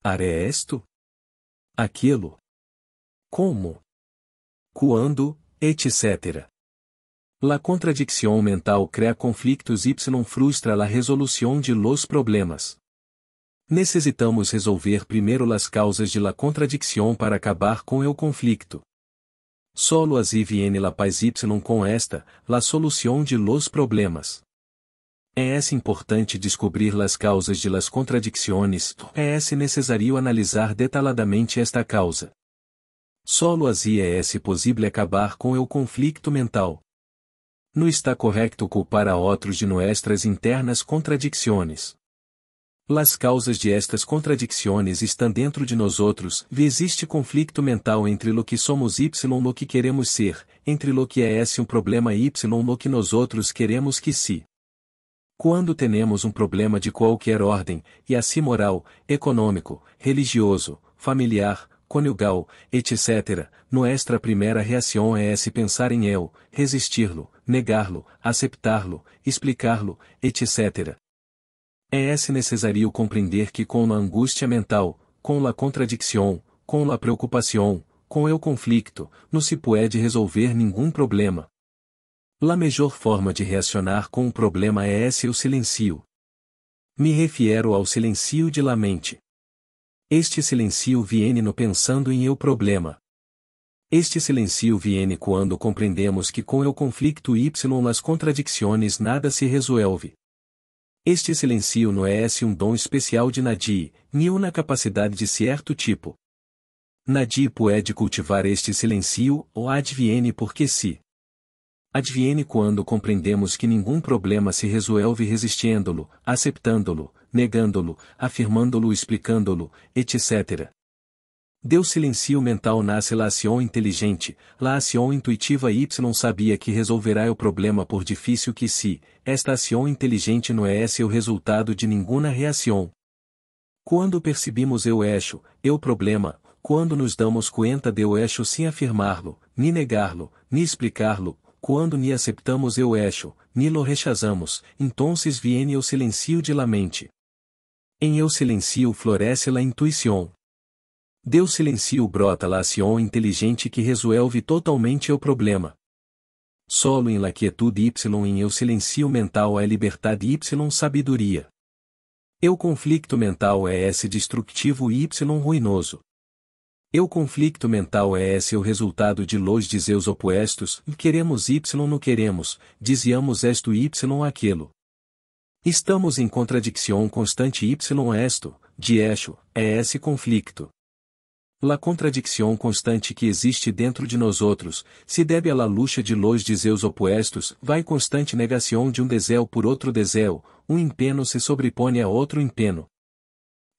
Haré esto? Aquilo? Como? Quando, etc. La contradição mental crea conflictos y frustra la resolução de los problemas. Necessitamos resolver primeiro as causas de la contradição para acabar com o conflicto. Solo así viene la paz y com esta, la solução de los problemas. É importante descobrir las causas de las contradicciones, é necessário analisar detalhadamente esta causa. Solo así é possível acabar com o conflicto mental. Não está correcto culpar a outros de nuestras internas contradicciones. Las causas de estas contradicciones estão dentro de nós outros, existe conflicto mental entre lo que somos y lo que queremos ser, entre lo que é problema y lo que nós outros queremos que se. Quando temos problema de qualquer ordem, e assim moral, econômico, religioso, familiar, conjugal, etc., nuestra primeira reação é pensar em ele, resistir-lo, negar-lo, aceitar-lo, explicar-lo, etc. É necessário compreender que com a angústia mental, com a contradição, com a preocupação, com o conflicto, não se pode resolver nenhum problema. La melhor forma de reaccionar com o problema é o silencio. Me refiro ao silencio de la mente. Este silencio viene no pensando em el problema. Este silencio viene quando compreendemos que com o conflicto y las contradicciones nada se resolve. Este silencio não é dom especial de nadie, nem uma capacidade de certo tipo. Nadie pode cultivar este silencio, ou adviene porque se. Adviene quando compreendemos que nenhum problema se resolve resistindo-lo, aceitando-lo, negando-lo, afirmando-lo, explicando-lo, etc. Deu silencio mental nasce la ação inteligente, la ação intuitiva y sabia que resolverá o problema por difícil que se, esta ação inteligente não é o resultado de nenhuma reação. Quando percebimos o problema, quando nos damos conta de sem afirmá-lo, ni negá-lo, ni explicá-lo, quando ni aceitamos ni lo rechazamos, entonces viene o silencio de la mente. Em el silencio floresce la intuição. Deu silencio brota la ação inteligente que resolve totalmente o problema. Solo em la quietude em el silencio mental é liberdade y sabedoria. O conflicto mental é destrutivo y ruinoso. O conflicto mental é o resultado de los deseos opostos, queremos y não queremos, dizíamos esto y aquilo. Estamos em contradição constante y esto, de é esse conflicto. La contradição constante que existe dentro de nós outros, se deve à luta de los deseos opostos, vai constante negação de desejo por outro desejo, empenho se sobrepõe a outro empenho.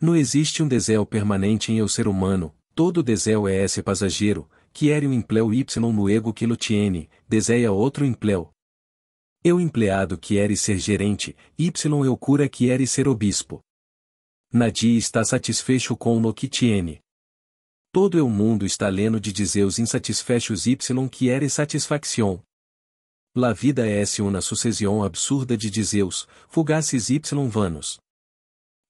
Não existe desejo permanente em el ser humano, todo desejo é passageiro, quiere empleo y no ego que lo tiene, deseja outro empleo. Eu empleado quiere ser gerente, y eu cura quiere ser obispo. Nadie está satisfecho com lo que tiene. Todo o mundo está leno de deseos insatisfechos y quiere satisfação. La vida é uma sucessão absurda de deseos, fugaces y vanos.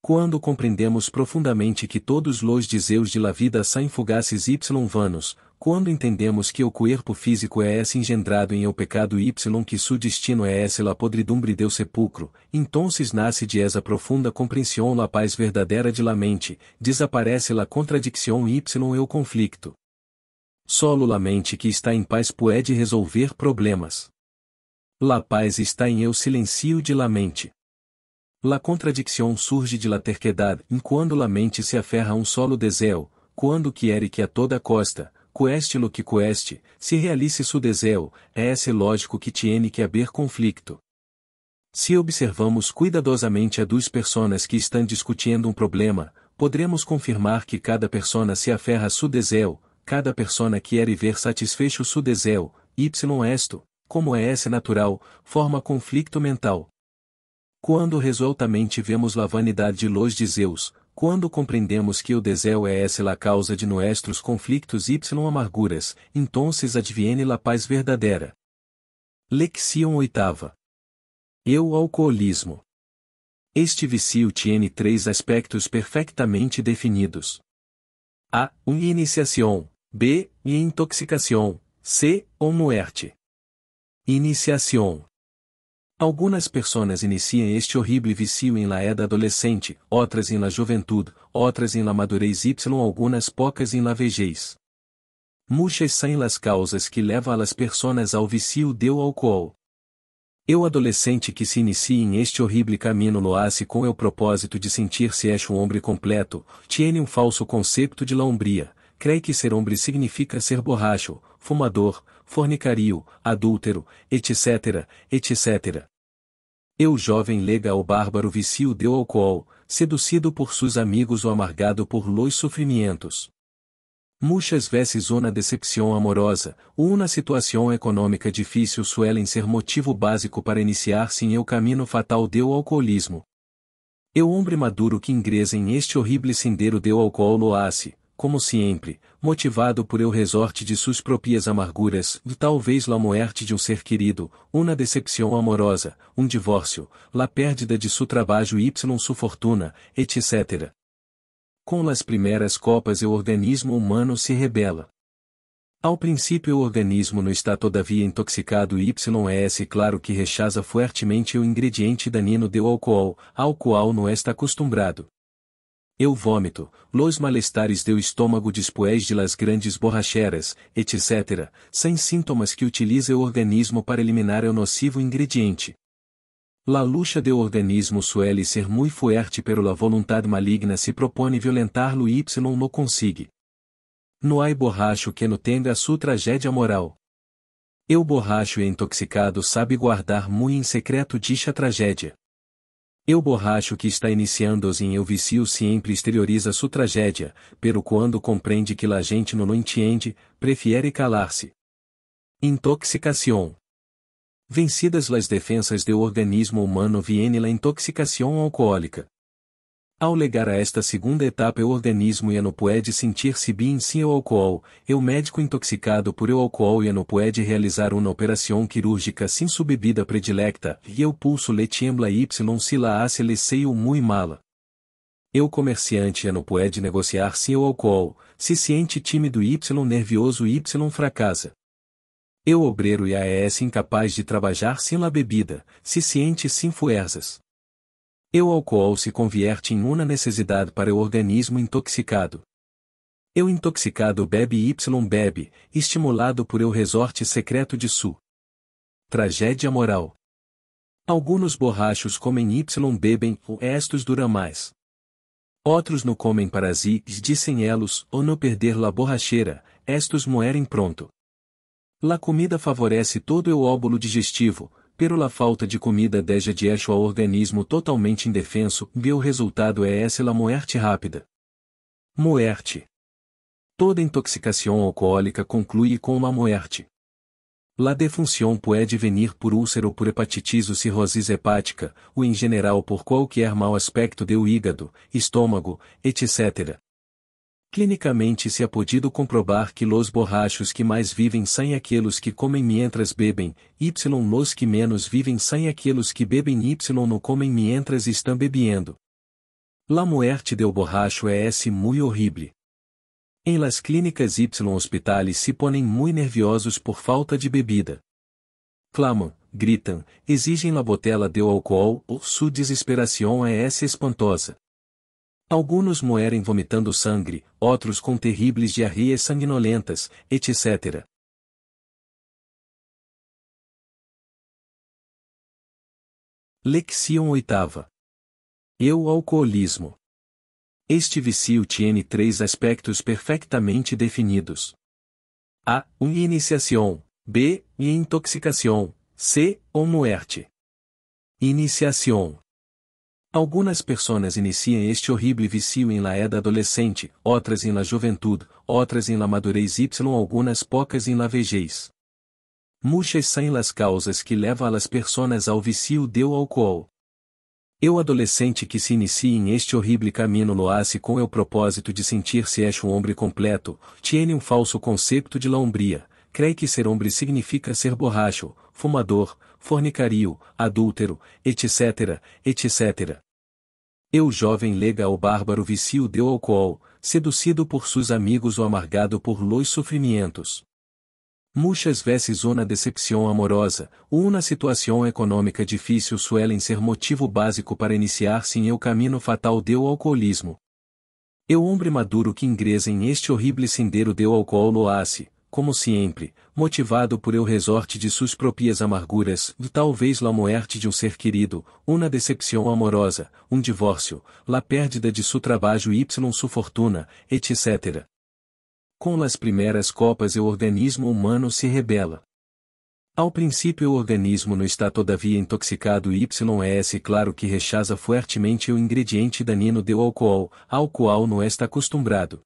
Quando compreendemos profundamente que todos os deseos de la vida são fugaces y vanos, quando entendemos que o corpo físico é engendrado em el pecado y que su destino é la podridumbre del sepulcro, entonces nasce de esa profunda compreensão la paz verdadeira de la mente, desaparece la contradição y o conflicto. Solo la mente que está em paz pode resolver problemas. La paz está em el silencio de la mente. La contradição surge de la terquedad, quando la mente se aferra a solo desejo, quando quiere que a toda costa, cueste lo que cueste, se realize su desejo, é lógico que tiene que haver conflicto. Se observamos cuidadosamente a duas pessoas que estão discutindo problema, podremos confirmar que cada pessoa se aferra a su desejo, cada pessoa quer ver satisfecho su desejo, y esto, como é natural, forma conflicto mental. Quando resolutamente vemos la vanidade de los deseos, quando compreendemos que o desejo é la causa de nuestros conflictos y amarguras, entonces adviene la paz verdadeira. Lección 8. O alcoolismo. Este vício tiene 3 aspectos perfectamente definidos. A. Iniciação. B. Intoxicação. C. Muerte. Iniciação. Algunas personas iniciam este horrible vicio em la edad adolescente, outras em la juventude, outras em la madurez y algunas pocas em la vejez. Muchas são las causas que levam a las personas ao vicio do álcool. O adolescente que se inicia em este horrible caminho lo hace com o propósito de sentir-se um homem completo, tiene um falso conceito de la hombría, cree que ser homem significa ser borracho, fumador, fornicario, adúltero, etc., etc. O jovem lega ao bárbaro vicio do álcool, seducido por seus amigos ou amargado por los sofrimentos. Muitas vezes uma decepção amorosa, ou uma situação econômica difícil suelen ser motivo básico para iniciar-se em o caminho fatal do alcoolismo. O homem maduro que ingresa em este horrible sendero do álcool lo hace, como sempre, motivado por el resorte de suas próprias amarguras, talvez la muerte de um ser querido, uma decepção amorosa, divórcio, la pérdida de su trabalho y su fortuna, etc. Com las primeiras copas o organismo humano se rebela. Ao princípio o organismo não está todavia intoxicado e é claro que rechaza fuertemente o ingrediente danino do álcool, ao qual não está acostumbrado. O vômito, los malestares do estômago después de las grandes borracheras, etc., são sintomas que utiliza o organismo para eliminar o nocivo ingrediente. La lucha do organismo suele ser muy fuerte pero la voluntad maligna se propone violentar-lo y no consigue. No hay borracho que no tenga a sua tragédia moral. O borracho e intoxicado sabe guardar muy em secreto dicha tragédia. O borracho que está iniciando-se em el vicio sempre exterioriza sua tragédia, pero quando compreende que la gente não lo entiende, prefere calar-se. Intoxicação. Vencidas las defensas do organismo humano viene la intoxicação alcoólica. Ao legar a esta segunda etapa o organismo já não pode sentir-se bem sem o álcool, o médico intoxicado por o álcool já não pode realizar uma operação quirúrgica sem sua bebida predilecta, e o pulso le tiembla y se la hace le seio muy mala. O comerciante já não pode negociar sem o álcool, se siente tímido y nervioso y fracassa. O obreiro já é incapaz de trabalhar sem la bebida, se siente sem fuerzas. O álcool se convierte em uma necessidade para o organismo intoxicado. O intoxicado bebe y bebe, estimulado por el resorte secreto de su tragédia moral. Algunos borrachos comem y bebem, estos duram mais. Outros no comem para si, dicen elos, ou no perder la borracheira, estos muerem pronto. La comida favorece todo o óvulo digestivo, pero la falta de comida deixa ao organismo totalmente indefenso, e o resultado é la muerte rápida. Muerte. Toda intoxicação alcoólica conclui com uma muerte. La defunção pode venir por úlcera ou por hepatitis ou cirrose hepática, ou em geral por qualquer mau aspecto do hígado, estômago, etc. Clinicamente se ha podido comprobar que los borrachos que mais vivem são aqueles que comem mientras bebem, los que menos vivem são aqueles que bebem y no comem mientras estão bebendo. La muerte del borracho é muy horrible. Em las clínicas y hospitales se ponem muy nerviosos por falta de bebida. Clamam, gritam, exigem la botella de álcool, sua desesperação é espantosa. Algunos muerem vomitando sangue, outros com terríveis diarreias sanguinolentas, etc. Lección 8. O alcoolismo. Este vicio tiene 3 aspectos perfectamente definidos. A. Iniciação. B. Intoxicação. C. Muerte. Iniciação. Algunas pessoas iniciam este horrible vicio em la edad adolescente, outras em la juventude, outras em la madurez y algunas pocas em la vejez. Muchas são las causas que levam a las personas ao vicio do álcool. O adolescente que se inicia em este horrible caminho lo hace com o propósito de sentir-se um homem completo, tiene um falso conceito de la hombría, cree que ser homem significa ser borracho, fumador, fornicario, adúltero, etc., etc. O jovem lega ao bárbaro vicio do álcool, seducido por seus amigos ou amargado por los sofrimentos. Muchas veces una decepção amorosa, ou uma situação econômica difícil suelen ser motivo básico para iniciar-se em el caminho fatal do alcoolismo. El hombre maduro que ingresa em este horrible sendero do álcool lo hace, como sempre, motivado por el resorte de suas propias amarguras, talvez la muerte de um ser querido, uma decepção amorosa, divórcio, la pérdida de su trabalho y su fortuna, etc. Com las primeiras copas o organismo humano se rebela. Ao princípio o organismo não está todavia intoxicado e é claro que rechaza fuertemente o ingrediente danino do álcool, ao qual não está acostumbrado.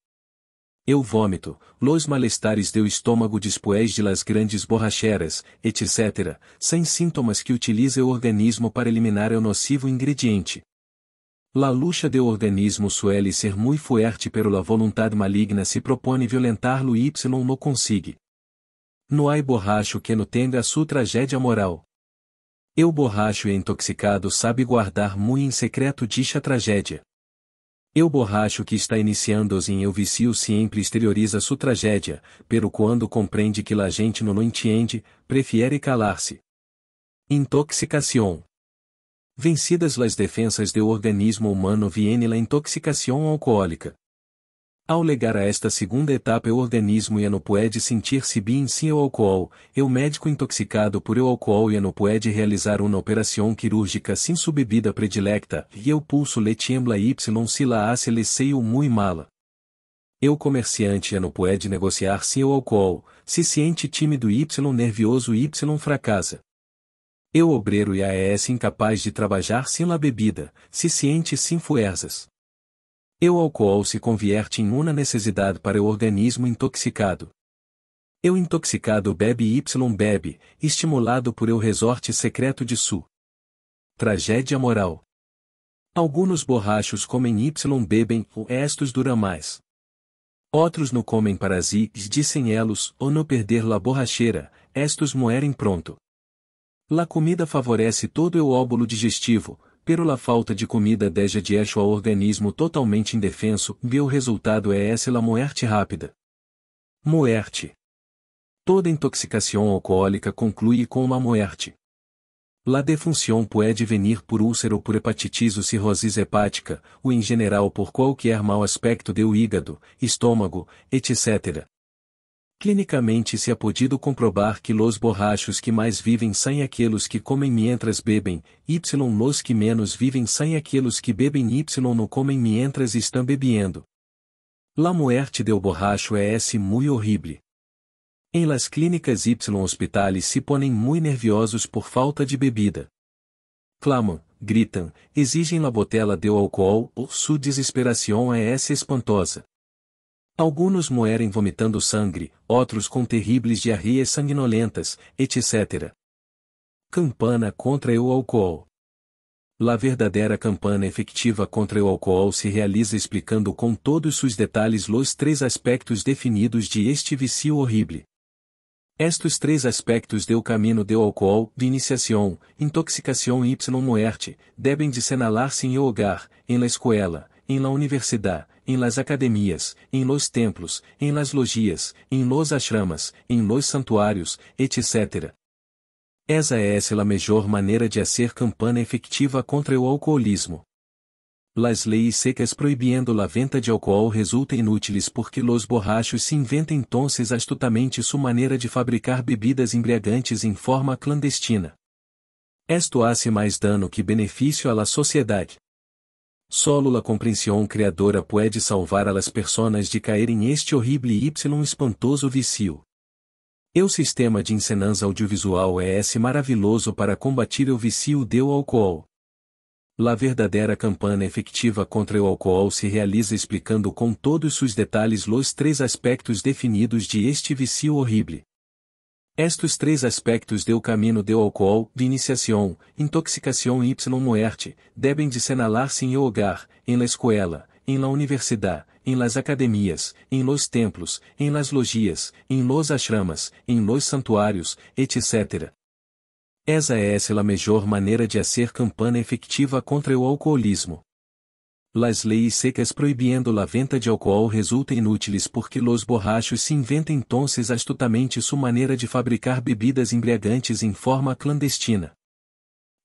Eu vômito, los malestares do estômago después de las grandes borracheras, etc., sem sintomas que utiliza o organismo para eliminar o nocivo ingrediente. La lucha do organismo suele ser muy fuerte pero la voluntad maligna se propone violentar-lo y no consigue. No hay borracho que não tenha sua tragédia moral. O borracho e intoxicado sabe guardar muito em secreto dicha tragédia. O borracho que está iniciando-se em el vicio sempre exterioriza sua tragédia, pero quando compreende que la gente não entiende, prefere calar-se. Intoxicação. Vencidas las defensas do organismo humano viene la intoxicação alcoólica. Ao legar a esta segunda etapa o organismo já não pode sentir-se bem sem o álcool, o médico intoxicado por o álcool já não pode realizar uma operação quirúrgica sem sua bebida predilecta, e o pulso le tiembla y se la hace le seio muy mala. O comerciante já não pode negociar sem o álcool, se siente tímido y nervioso y fracassa. O obreiro já é incapaz de trabalhar sem la bebida, se siente sem fuerzas. O álcool se convierte em uma necessidade para o organismo intoxicado. O intoxicado bebe y bebe, estimulado por el resorte secreto de su tragédia moral. Algunos borrachos comem y bebem, estos duram mais. Outros no comem para si, dicen elos, ou no perder la borracheira, estos muerem pronto. La comida favorece todo o óvulo digestivo, pero la falta de comida deixa ao organismo totalmente indefenso, e o resultado é la muerte rápida. Muerte. Toda intoxicação alcoólica conclui com uma muerte. La defunção pode venir por úlcera ou por hepatitis ou cirrose hepática, ou em geral por qualquer mau aspecto do hígado, estômago, etc. Clinicamente se ha podido comprobar que los borrachos que mais vivem são aqueles que comem mientras bebem, los que menos vivem são aqueles que bebem y não comem mientras estão bebendo. La muerte del borracho é muy horrible. Em las clínicas y hospitales se ponem muy nerviosos por falta de bebida. Clamam, gritam, exigem la botella de álcool, su desesperação é espantosa. Algunos muerem vomitando sangue, outros com terríveis diarreias sanguinolentas, etc. Campana contra o álcool. La verdadeira campana efectiva contra o álcool se realiza explicando com todos seus detalhes los três aspectos definidos de este vício horrible. Estes três aspectos do caminho do álcool, de iniciação, intoxicação y muerte, devem de señalar-se em el hogar, em la escuela, em la universidade, em las academias, em los templos, em las logias, em los ashramas, em los santuários, etc. Essa é a melhor maneira de hacer campana efectiva contra o alcoolismo. Las leis secas proibiendo la venta de álcool resultam inúteis porque los borrachos se inventam entonces astutamente sua maneira de fabricar bebidas embriagantes em forma clandestina. Esto hace mais dano que benefício a la sociedade. Solo la compreensão criadora pode salvar a las personas de cair em este horrible y espantoso vício. O sistema de ensinança audiovisual é maravilhoso para combatir o vício do álcool. La verdadeira campana efectiva contra o álcool se realiza explicando com todos seus detalhes los três aspectos definidos de este vício horrible. Estes três aspectos do caminho do álcool, de iniciação, intoxicação y muerte, devem de señalar-se em el hogar, em la escuela, em la universidade, em las academias, em los templos, em las logias, em los ashramas, em los santuários, etc. Essa é a melhor maneira de hacer campana efectiva contra o alcoolismo. Las leis secas proibiendo la venta de alcohol resulta inúteis porque los borrachos se inventam entonces astutamente su maneira de fabricar bebidas embriagantes em forma clandestina.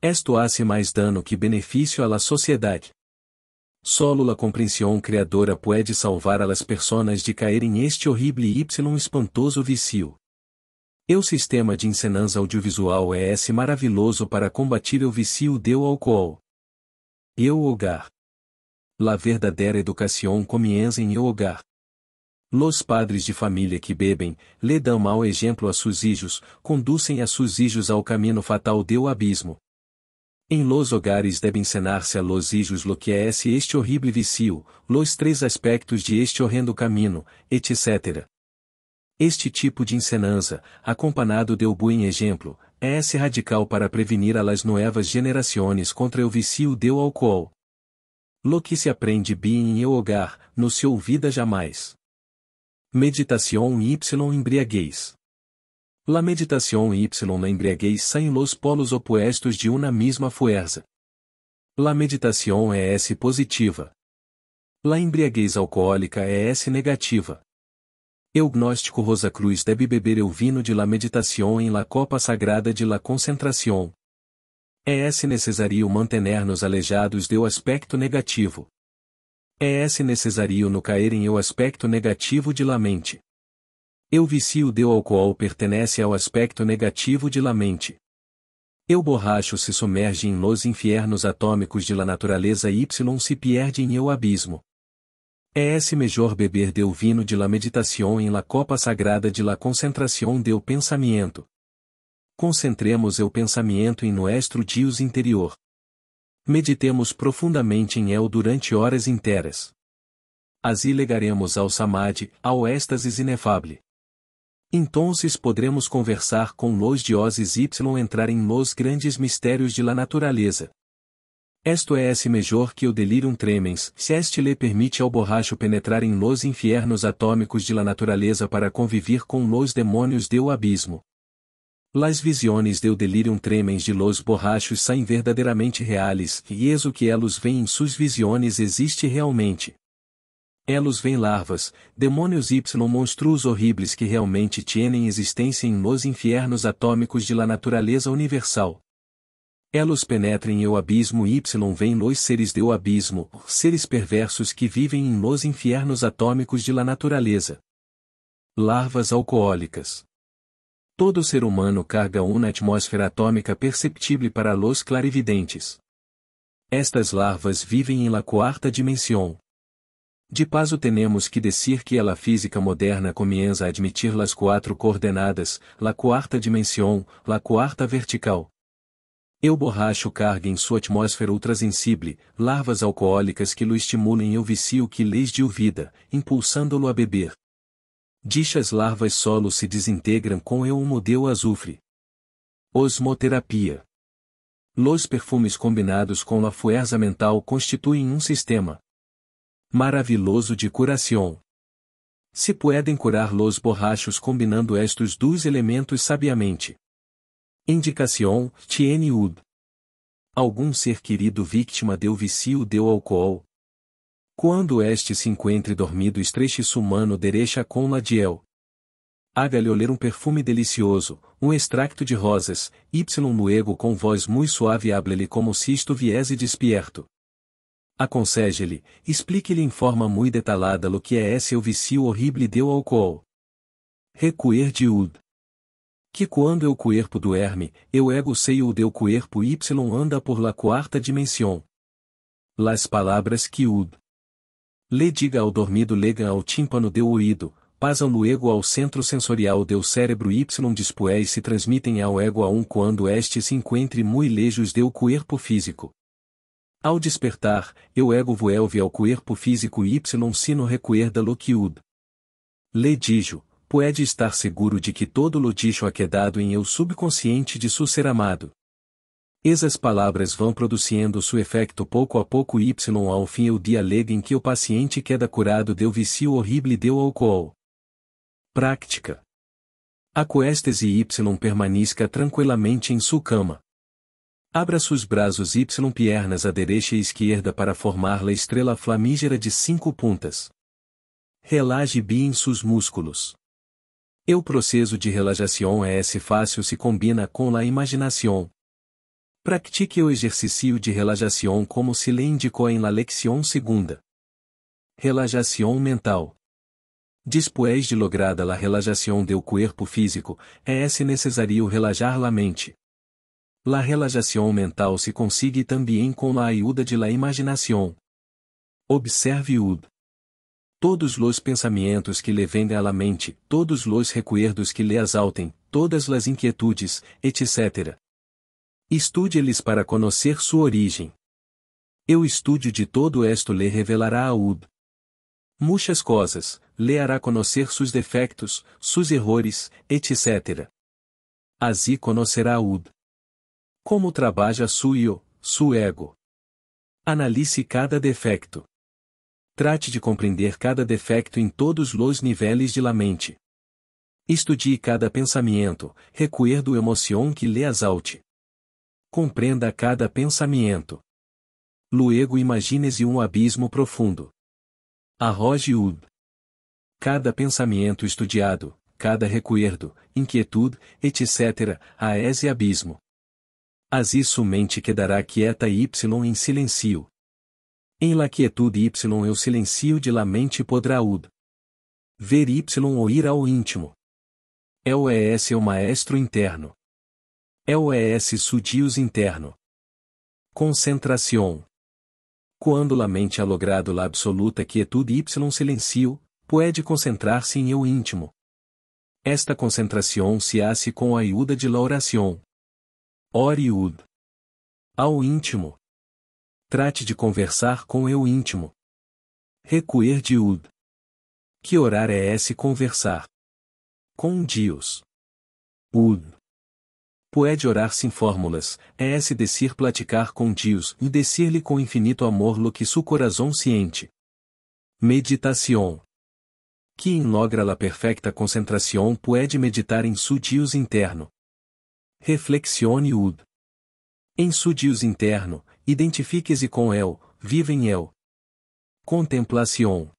Esto hace mais dano que benefício a la sociedade. Solo la comprensión creadora puede salvar a las personas de caer em este horrible y espantoso vício. O sistema de encenança audiovisual é esse maravilhoso para combatir o vício do álcool. E o hogar. La verdadeira educação comienza em el hogar. Los padres de família que bebem, le dão mau exemplo a sus hijos, conducem a sus hijos ao caminho fatal do abismo. Em los hogares deve ensinar-se a los hijos lo que é este horrible vício, los três aspectos de este horrendo caminho, etc. Este tipo de ensinança, acompanado de buen exemplo, é esse radical para prevenir a las nuevas gerações contra o vício do álcool. Lo que se aprende bem em el hogar, no se olvida jamais. Meditação y embriaguez. La meditação y la embriaguez são los polos opostos de una misma fuerza. La meditação é S positiva. La embriaguez alcoólica é S negativa. El gnóstico Rosacruz deve beber el vino de la meditação em la copa sagrada de la concentração. É necessário manter-nos alejados do aspecto negativo. É necessário no cair em el aspecto negativo de la mente. O vício do álcool pertenece ao aspecto negativo de la mente. O borracho se sumerge em los infiernos atômicos de la naturaleza y se pierde em el abismo. É melhor beber del vino de la meditação em la copa sagrada de la concentração del pensamento. Concentremos o pensamento em nuestro Dios interior. Meditemos profundamente em el durante horas inteiras. Assim legaremos ao samadhi, ao êxtase inefável. Entonces podremos conversar com los dioses y entrar em los grandes mistérios de la naturaleza. Esto é melhor que o delirium tremens, se este lhe permite ao borracho penetrar em los infiernos atômicos de la naturaleza para convivir com los demônios do abismo. Las visiones del delirium tremens de los borrachos são verdadeiramente reales, e eso que elos veem em suas visiones existe realmente. Elos veem larvas, demônios y monstruos horríveis que realmente tienen existência em los infiernos atômicos de la naturaleza universal. Elos penetram em el abismo y veem los seres do abismo, seres perversos que vivem em los infiernos atômicos de la naturaleza. Larvas alcoólicas. Todo ser humano carga uma atmosfera atômica perceptível para los clarividentes. Estas larvas vivem em la quarta dimensão. De paso tenemos que decir que a física moderna comienza a admitir las quatro coordenadas, la quarta dimensão, la quarta vertical. O borracho carga em sua atmosfera ultrasensible, larvas alcoólicas que lo estimulem o vício que lhes deu vida, impulsando-lo a beber. Dichas larvas solo se desintegram com o humo do azufre. Osmoterapia. Los perfumes combinados com a fuerza mental constituem um sistema maravilhoso de curação. Se pueden curar los borrachos combinando estes dois elementos sabiamente. Indicação, tiene ud. Algum ser querido vítima do vício do álcool. Quando este se encontre dormido estreche su mano derecha com la diel. Hágale oler um perfume delicioso, um extracto de rosas, y luego com voz muito suave hable-lhe como si estuviese despierto. Aconseje-lhe, explique-lhe em forma muito detalhada lo que é esse o vício horrible do álcool. Recuer de ud. Que quando o cuerpo duerme, o ego seio do cuerpo y anda por la quarta dimensão. Las palavras que ud. Le diga ao dormido lega ao tímpano do ouído, pasam luego ao centro sensorial do cérebro y después se transmitem ao ego a quando este se encontre muy lejos do cuerpo físico. Ao despertar, o ego vuelve ao cuerpo físico y sino recuerda lo que ud. Le dijo, pode estar seguro de que todo lo dicho ha quedado em el subconsciente de su ser amado. Essas palavras vão produzindo seu efeito pouco a pouco y ao fim o dia alega em que o paciente queda curado do vício horrible do álcool. Prática. Acuéstese y permanisca tranquilamente em sua cama. Abra sus braços y piernas à direita e esquerda para formar la estrela flamígera de 5 pontas. Relaxe bem sus músculos. O processo de relaxação é fácil se combina com la imaginação. Pratique o exercício de relaxação como se lhe indicou em la lección segunda. Relaxação mental. Después de lograda la relaxação do cuerpo físico, é necessário relaxar la mente. La relaxação mental se consigue também com a ajuda de la imaginação. Observe todos os pensamentos que lhe venham à la mente, todos os recuerdos que lhe exaltem, todas as inquietudes, etc. Estude-lhes para conhecer sua origem. O estudo de todo esto lhe revelará muitas coisas, lhe hará conhecer sus defectos, sus errores, etc. Assim conocerá como trabalha su ego. Analise cada defecto. Trate de compreender cada defecto em todos os níveis de la mente. Estudie cada pensamento, recuerdo emoção que lhe exalte. Compreenda cada pensamento. Luego imagine-se abismo profundo. Arroje cada pensamento estudiado, cada recuerdo, inquietude, etc., a esse abismo. Assim sua mente quedará quieta y em silencio. Em la quietude y o silencio de la mente podrá ver y ou ir ao íntimo. O maestro interno. Su Deus interno. Concentração. Quando la mente ha logrado la absoluta quietude y silencio, pode concentrar-se em eu íntimo. Esta concentração se hace com a ajuda de la oração. Ore ao íntimo. Trate de conversar com eu íntimo. Recuer de que orar é conversar com Deus. Pode orar sem fórmulas, é decir platicar com Deus e decir-lhe com infinito amor lo que su corazón siente. Meditação. Quem logra la perfecta concentração pode meditar em su Deus interno. Reflexione em su Deus interno, identifique-se com vive em Contemplação.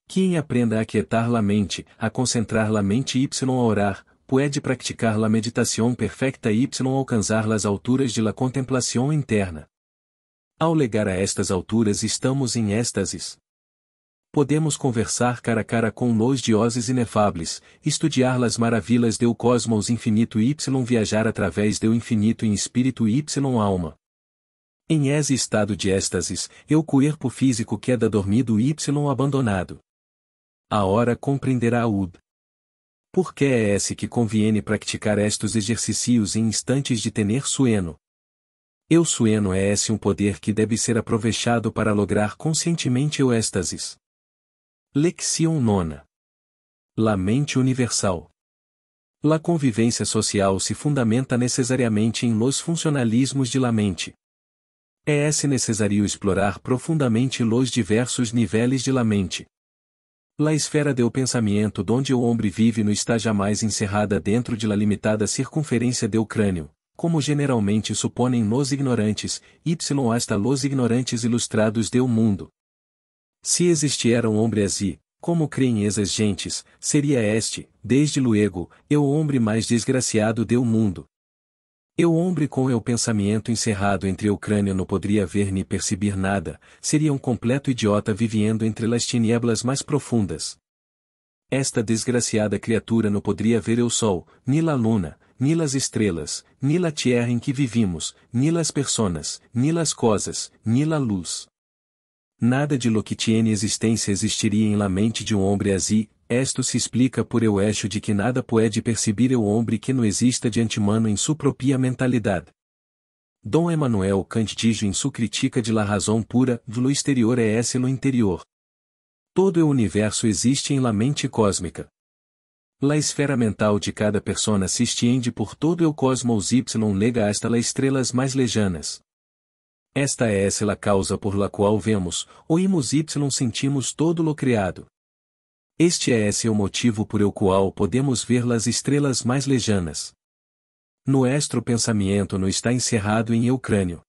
Quem aprenda a aquietar la mente, a concentrar la mente y a orar, pode praticar la meditação perfecta y alcançar las alturas de la contemplação interna. Ao legar a estas alturas estamos em êxtasis. Podemos conversar cara a cara com los dioses inefables, estudar las maravilhas do cosmos infinito y viajar através do infinito em espírito y alma. Em esse estado de êxtasis, o corpo físico queda dormido y abandonado. A hora compreenderá por que é que conviene praticar estes exercícios em instantes de tener sueño. O sueño é poder que deve ser aprovechado para lograr conscientemente o êxtasis. Lección nona. La mente universal. La convivência social se fundamenta necessariamente em los funcionalismos de la mente. É necessário explorar profundamente los diversos níveis de la mente. La esfera do pensamento donde o homem vive não está jamais encerrada dentro de la limitada circunferência do crânio, como generalmente suponem los ignorantes, hasta los ignorantes ilustrados do mundo. Se existiera homem assim, como creem essas gentes, seria desde luego, o homem mais desgraciado do mundo. O homem com o pensamento encerrado entre o crânio não poderia ver nem perceber nada, seria completo idiota vivendo entre las tinieblas mais profundas. Esta desgraciada criatura não poderia ver o sol, ni la luna, ni las estrelas, ni la tierra em que vivimos, ni las personas, ni las cosas, ni la luz. Nada de lo que tiene existência existiria em la mente de homem assim, esto se explica por eu hecho de que nada pode perceber o homem que não exista de antemano em sua própria mentalidade. Dom Emmanuel Kant diz em sua crítica de la razão pura, lo exterior é lo interior. Todo o universo existe em la mente cósmica. La esfera mental de cada persona se extiende por todo o cosmos y lega hasta las estrelas mais lejanas. Esta é la causa por la qual vemos, oímos y sentimos todo lo criado. Este é o motivo por el qual podemos ver las estrelas mais lejanas. Nuestro pensamento não está encerrado em eu crânio.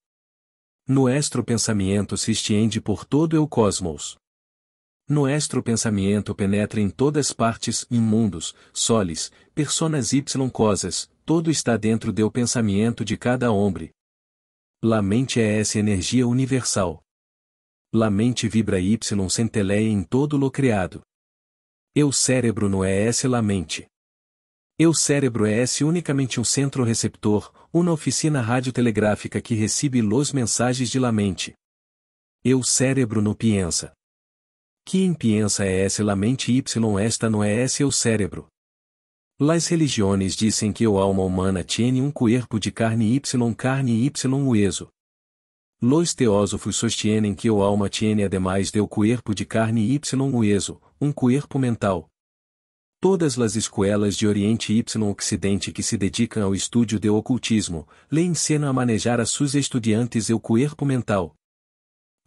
Nuestro pensamento se extiende por todo o cosmos. Nuestro pensamento penetra em todas partes, em mundos, soles, personas y cosas, todo está dentro do pensamento de cada homem. La mente é essa energia universal. La mente vibra y centelea em todo lo criado. Eu cérebro não é essa la mente. Eu cérebro é esse unicamente um centro receptor, uma oficina radiotelegráfica que recebe los mensagens de la mente. Eu cérebro não pensa. Quem pensa é essa la mente y esta não é esse eu cérebro. Las religiones dizem que o alma humana tiene um cuerpo de carne y hueso. Los teósofos sostienen que o alma tiene ademais del cuerpo de carne y hueso, um cuerpo mental. Todas as escolas de Oriente y Ocidente que se dedicam ao estudo do ocultismo, le ensinam a manejar a seus estudiantes o cuerpo mental.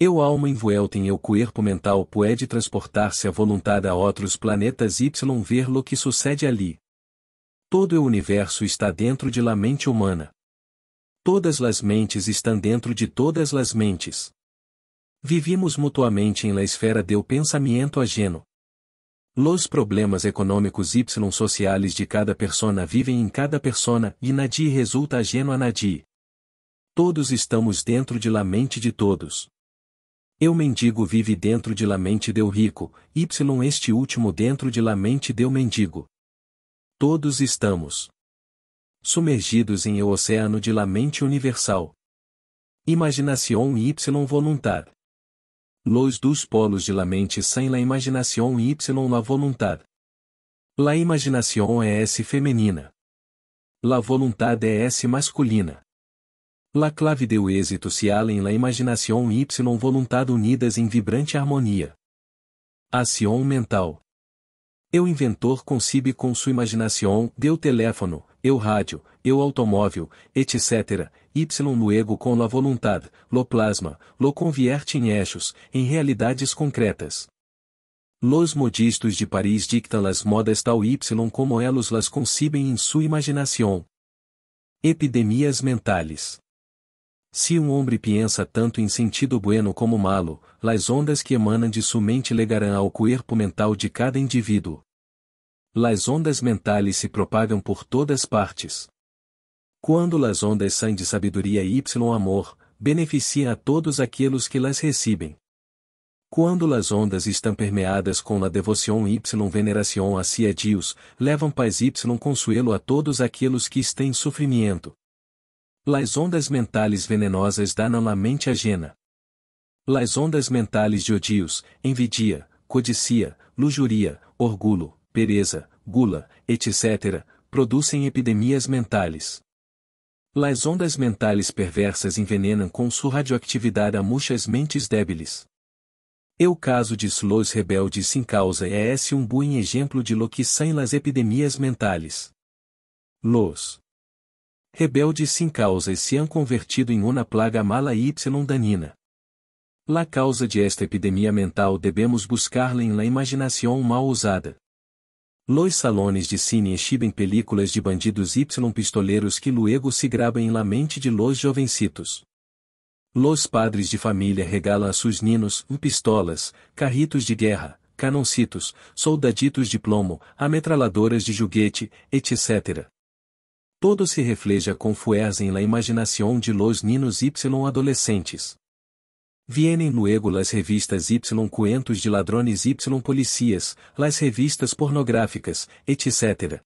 O alma envuelta em o cuerpo mental pode transportar-se à vontade a outros planetas y ver lo que sucede ali. Todo o universo está dentro de la mente humana. Todas as mentes estão dentro de todas as mentes. Vivimos mutuamente em la esfera do pensamento ajeno. Los problemas econômicos y sociais de cada persona vivem em cada persona e nadie resulta ajeno a nadie. Todos estamos dentro de la mente de todos. Eu mendigo vive dentro de la mente do rico, y este último dentro de la mente do mendigo. Todos estamos submergidos em o oceano de la mente universal. Imaginação y voluntad. Los dos polos de la mente são la imaginação y la voluntad. La imaginação é esse feminina. La voluntad é esse masculina. La clave do êxito se halla em la imaginação y voluntad unidas em vibrante harmonia. Ação mental. O inventor concibe com sua imaginação, o teléfono, o rádio, o automóvel, etc., y luego com la voluntad, lo plasma, lo convierte em eixos, em realidades concretas. Los modistas de Paris dictam las modas tal y como elos las concibem em sua imaginação. Epidemias mentales. Se um homem pensa tanto em sentido bueno como malo, las ondas que emanam de sua mente legarão ao cuerpo mental de cada indivíduo. Las ondas mentales se propagam por todas partes. Quando las ondas são de sabedoria y amor, beneficiam a todos aqueles que las recebem. Quando las ondas estão permeadas com la devoção y veneração hacia Deus, levam paz y consuelo a todos aqueles que estão em sofrimento. Las ondas mentales venenosas danam la mente ajena. Las ondas mentales de odios, envidia, codicia, lujuria, orgulho, pereza, gula, etc., produzem epidemias mentales. Las ondas mentales perversas envenenam com sua radioatividade a muitas mentes débiles. O caso de los rebeldes sem causa é esse um bom exemplo de lo que são las epidemias mentales. Los rebeldes sem causa se han convertido em uma plaga mala y danina. La causa de esta epidemia mental devemos buscar-la em la imaginação mal usada. Los salones de cine exhibem películas de bandidos y pistoleiros que luego se grabam em la mente de los jovencitos. Los padres de família regalam a seus ninos pistolas, carritos de guerra, canoncitos, soldaditos de plomo, ametralhadoras de juguete, etc. Todo se refleja com fuerza em la imaginação de los ninos y adolescentes. Vienen luego las revistas y cuentos de ladrones y policías, las revistas pornográficas, etc.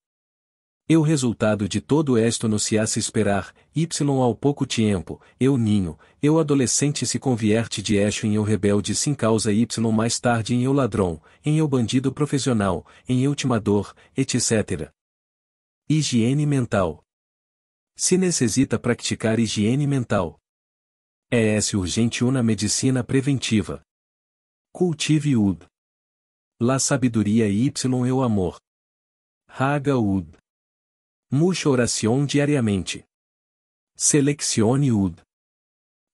O resultado de todo esto no se hace esperar, y ao pouco tempo, o ninho, o adolescente se convierte de eixo em o rebelde sem causa y mais tarde em o ladrão, em o bandido profissional, em o timador, etc. Higiene mental. Se necessita praticar higiene mental. É urgente uma medicina preventiva. Cultive ud. La sabedoria y o amor. Haga ud. Mucha oração diariamente. Seleccione ud.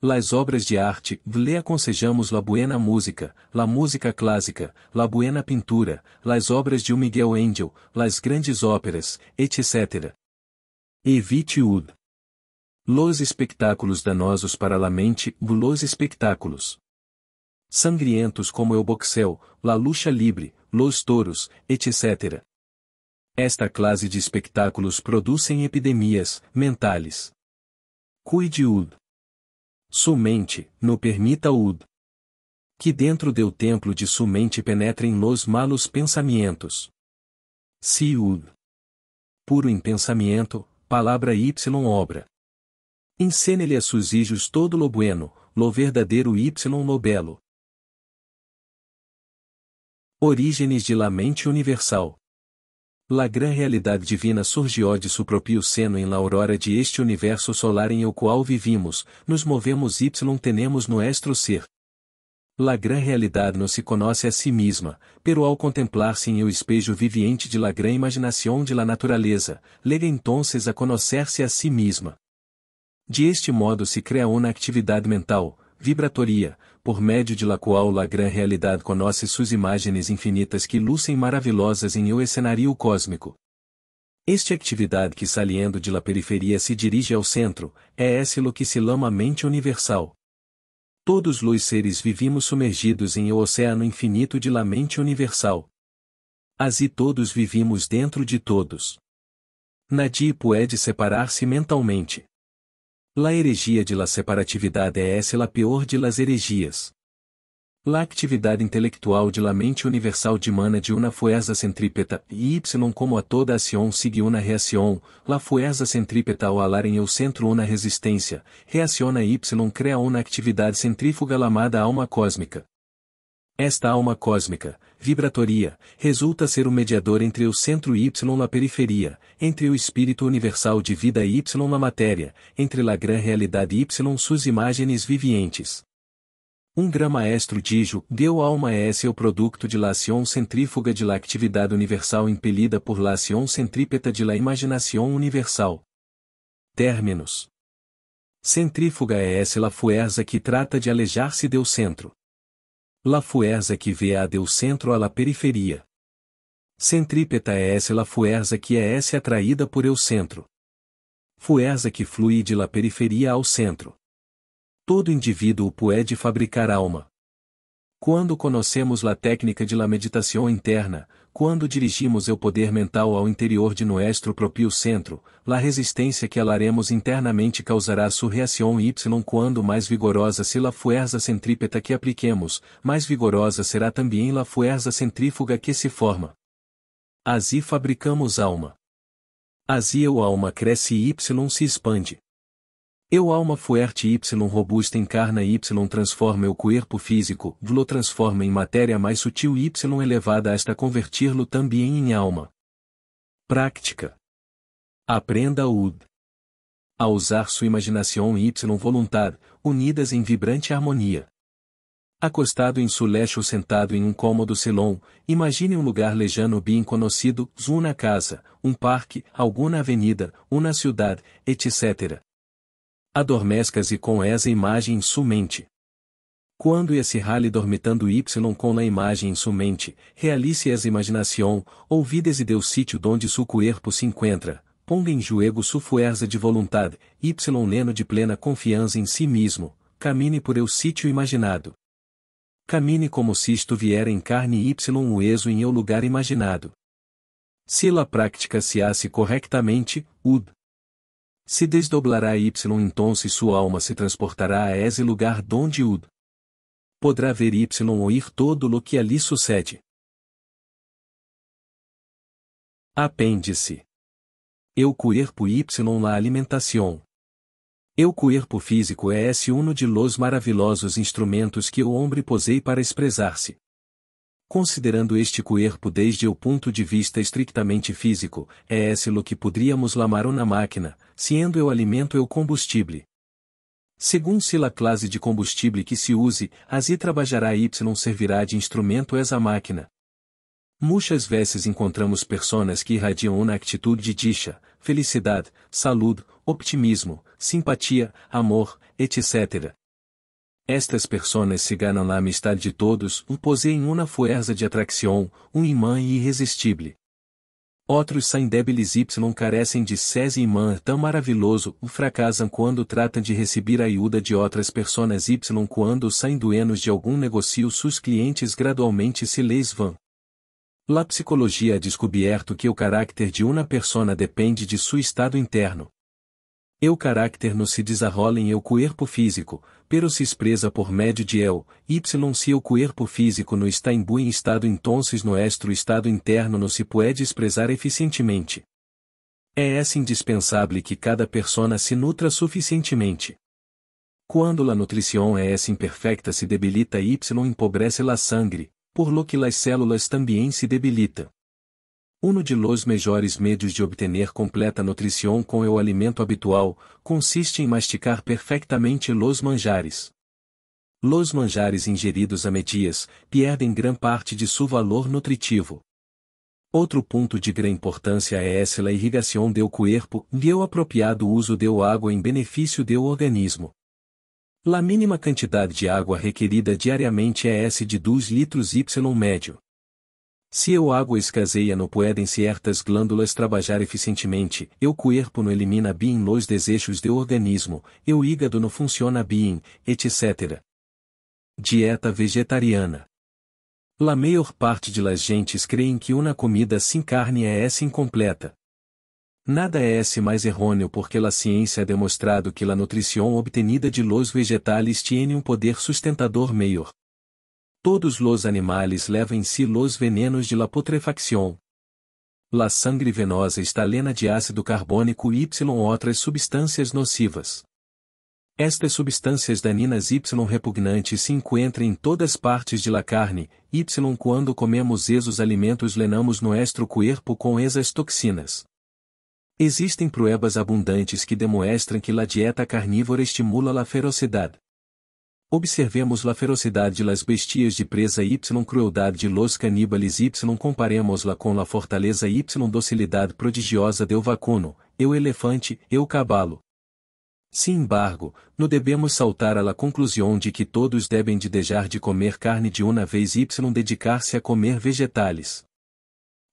Las obras de arte, le aconsejamos la buena música, la música clássica, la buena pintura, las obras de Miguel Angel, las grandes óperas, etc. Evite ud. Los espectáculos danosos para la mente, los espectáculos sangrientos como el boxeo, la lucha libre, los toros, etc. Esta classe de espetáculos produzem epidemias mentales. Cuide ud. Su mente, no permita ud. Que dentro do templo de su mente penetrem los malos pensamentos. Si ud. Puro em pensamento, palavra y obra. Ensene-lhe a sus hijos todo lo bueno, lo verdadeiro y lo belo. Orígenes de la mente universal. La gran realidade divina surgiu de su propio seno em la aurora de este universo solar em el qual vivimos, nos movemos y tenemos nuestro ser. La gran realidade não se conoce a si mesma, pero ao contemplar-se em el espejo viviente de la gran imaginación de la naturaleza, lega entonces a conocer-se a si mesma. De este modo se crea uma atividade mental, vibratoria, por medio de la qual la gran realidade conoce suas imagens infinitas que lucem maravilhosas em el escenario cósmico. Esta atividade que saliendo de la periferia se dirige ao centro, é esse lo que se lama mente universal. Todos os seres vivimos sumergidos em o oceano infinito de la mente universal. Assim todos vivimos dentro de todos. Nadie pode separar-se mentalmente. La heregia de la separatividade é essa la pior de las heregias. La atividade intelectual de la mente universal dimana de una fuerza centrípeta, e y como a toda ação sigue una reação, la fuerza centrípeta ao alar em el centro una resistência, reaciona y crea una atividade centrífuga lamada alma cósmica. Esta alma cósmica, vibratoria, resulta ser o mediador entre o centro y la periferia, entre o espírito universal de vida y la matéria, entre la gran realidade y suas imagens vivientes. Gran maestro dijo, deu alma é o produto de la ação centrífuga de la atividade universal impelida por la ação centrípeta de la imaginação universal. Términos. Centrífuga é la fuerza que trata de alejar-se do centro. La fuerza que vê a do centro a la periferia. Centrípeta é la fuerza que é atraída por el centro. Fuerza que flui de la periferia ao centro. Todo indivíduo pode fabricar alma. Quando conhecemos a técnica de la meditação interna, quando dirigimos o poder mental ao interior de nuestro propio centro, la resistência que alaremos internamente causará sua reação y quando mais vigorosa se la fuerza centrípeta que apliquemos, mais vigorosa será também la fuerza centrífuga que se forma. Assim fabricamos alma. Assim o alma cresce y se expande. Eu alma fuerte y robusta encarna y transforma o corpo físico, lo transforma em matéria mais sutil y elevada hasta convertir-lo também em alma. Prática. Aprenda ud. A usar sua imaginação y voluntad, unidas em vibrante harmonia. Acostado em su lecho sentado em cômodo salão, imagine lugar lejano bem conhecido, uma casa, parque, alguma avenida, uma cidade, etc. Adormezca-se com essa imagem em sua mente. Quando se rale dormitando y com a imagem em sua mente, realize essa imaginação, olvídese do sítio donde su corpo se encontra, ponga em juego su fuerza de voluntad, y leno de plena confiança em si mesmo, camine por el sítio imaginado. Camine como se estuviera em carne y hueso em el lugar imaginado. Se la prática se hace correctamente, ud. Se desdoblará y entonces sua alma se transportará a esse lugar donde ud. Podrá ver y oír todo lo que ali sucede. Apêndice. El corpo y la alimentação. El corpo físico é uno de los maravilhosos instrumentos que o homem posee para expressar-se. Considerando este corpo desde o ponto de vista estritamente físico, é esse lo que poderíamos lamar uma máquina, sendo o alimento o combustível. Segundo se la classe de combustível que se use, assim trabalhará y servirá de instrumento essa máquina. Muitas vezes encontramos pessoas que irradiam uma atitude de dicha, felicidade, saúde, optimismo, simpatia, amor, etc. Estas pessoas se ganam na amistade de todos, possuem uma força de atração, imã irresistível. Outros saem débiles y carecem de sese imã tão maravilhoso, fracassam quando tratam de receber a ajuda de outras personas y quando saem duenos de algum negócio sus clientes gradualmente se les vão. La psicologia ha descoberto que o carácter de uma persona depende de seu estado interno. El carácter no se desarrola em el cuerpo físico, pero se expresa por medio de el, y se el cuerpo físico no está em buen estado entonces nuestro estado interno no se puede expressar eficientemente. É indispensável que cada persona se nutra suficientemente. Quando la nutrição é imperfecta se debilita y empobrece la sangre, por lo que las células também se debilitam. Uno de los melhores medios de obtener completa nutrição com o alimento habitual, consiste em masticar perfectamente los manjares. Los manjares ingeridos a medias, perdem gran parte de seu valor nutritivo. Outro ponto de gran importância é a irrigação do cuerpo e o apropriado uso de água em benefício do organismo. La mínima quantidade de água requerida diariamente é de 2 litros y médio. Se a água escasseia não podem certas glândulas trabalhar eficientemente, o cuerpo não elimina bem los desechos do organismo, o hígado não funciona bem, etc. Dieta vegetariana. La maior parte de las gentes creem que uma comida sem carne é incompleta. Nada é mais errôneo porque la ciência ha demonstrado que la nutrição obtenida de los vegetales tiene um poder sustentador maior. Todos los animales levam em si los venenos de la putrefacción. La sangre venosa está llena de ácido carbônico y outras substâncias nocivas. Estas substâncias daninas y repugnantes se encontram em todas partes de la carne, y quando comemos esos alimentos lenamos nuestro cuerpo com esas toxinas. Existem pruebas abundantes que demonstram que la dieta carnívora estimula la ferocidade. Observemos la ferocidade de las bestias de presa y crueldade de los caníbales y comparemos-la com la fortaleza y docilidade prodigiosa del vacuno, el elefante, el cavalo. Sin embargo, no devemos saltar a la conclusão de que todos devem de deixar de comer carne de uma vez y dedicar-se a comer vegetales.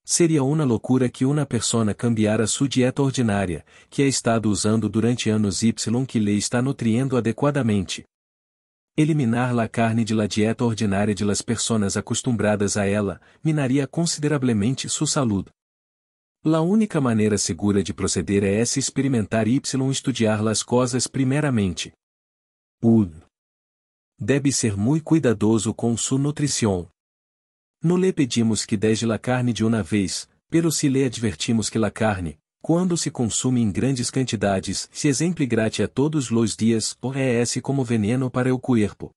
Seria uma loucura que uma persona cambiara sua dieta ordinária, que ha estado usando durante anos y que lhe está nutriendo adequadamente. Eliminar la carne de la dieta ordinária de las personas acostumbradas a ela, minaria consideravelmente sua saúde. La única maneira segura de proceder é experimentar y estudiar las cosas primeiramente. Debe ser muito cuidadoso com sua nutrição. No le pedimos que deje la carne de uma vez, pero se le advertimos que la carne, quando se consome em grandes quantidades, se exempligrate a todos los dias, ou é como veneno para o cuerpo.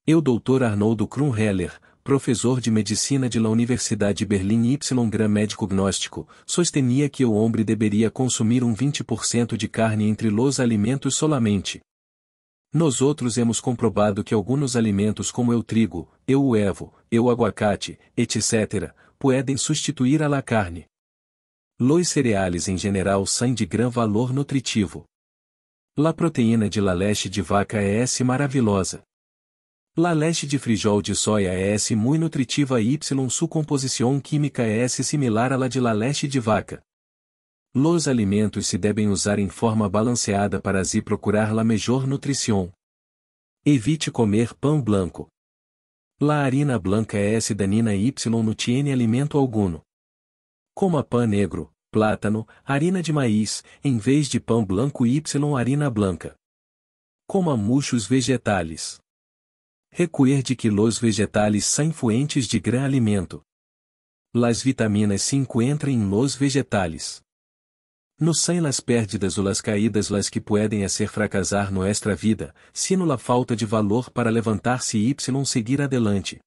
O Dr. Arnoldo Krumheller, professor de medicina de la Universidade de Berlim y gran médico gnóstico, sostenia que o homem deveria consumir 20% de carne entre los alimentos solamente. Nós outros hemos comprovado que alguns alimentos como o trigo, o uevo, o aguacate, etc., podem substituir a la carne. Los cereais em geral são de gran valor nutritivo. La proteína de la leche de vaca é maravilhosa. La leche de frijol de soja é muito nutritiva y sua composição química é similar à la de la leche de vaca. Los alimentos se devem usar em forma balanceada para así procurar la melhor nutrição. Evite comer pão blanco. La harina blanca é danina y não tiene alimento alguno. Coma pão negro, plátano, harina de maíz, em vez de pão branco y harina blanca. Coma muchos vegetales. Recuerde que los vegetales são fuentes de gran alimento. Las vitaminas se encontram em los vegetales. No são las pérdidas ou las caídas las que podem hacer fracassar nuestra vida, sino la falta de valor para levantar-se y seguir adelante.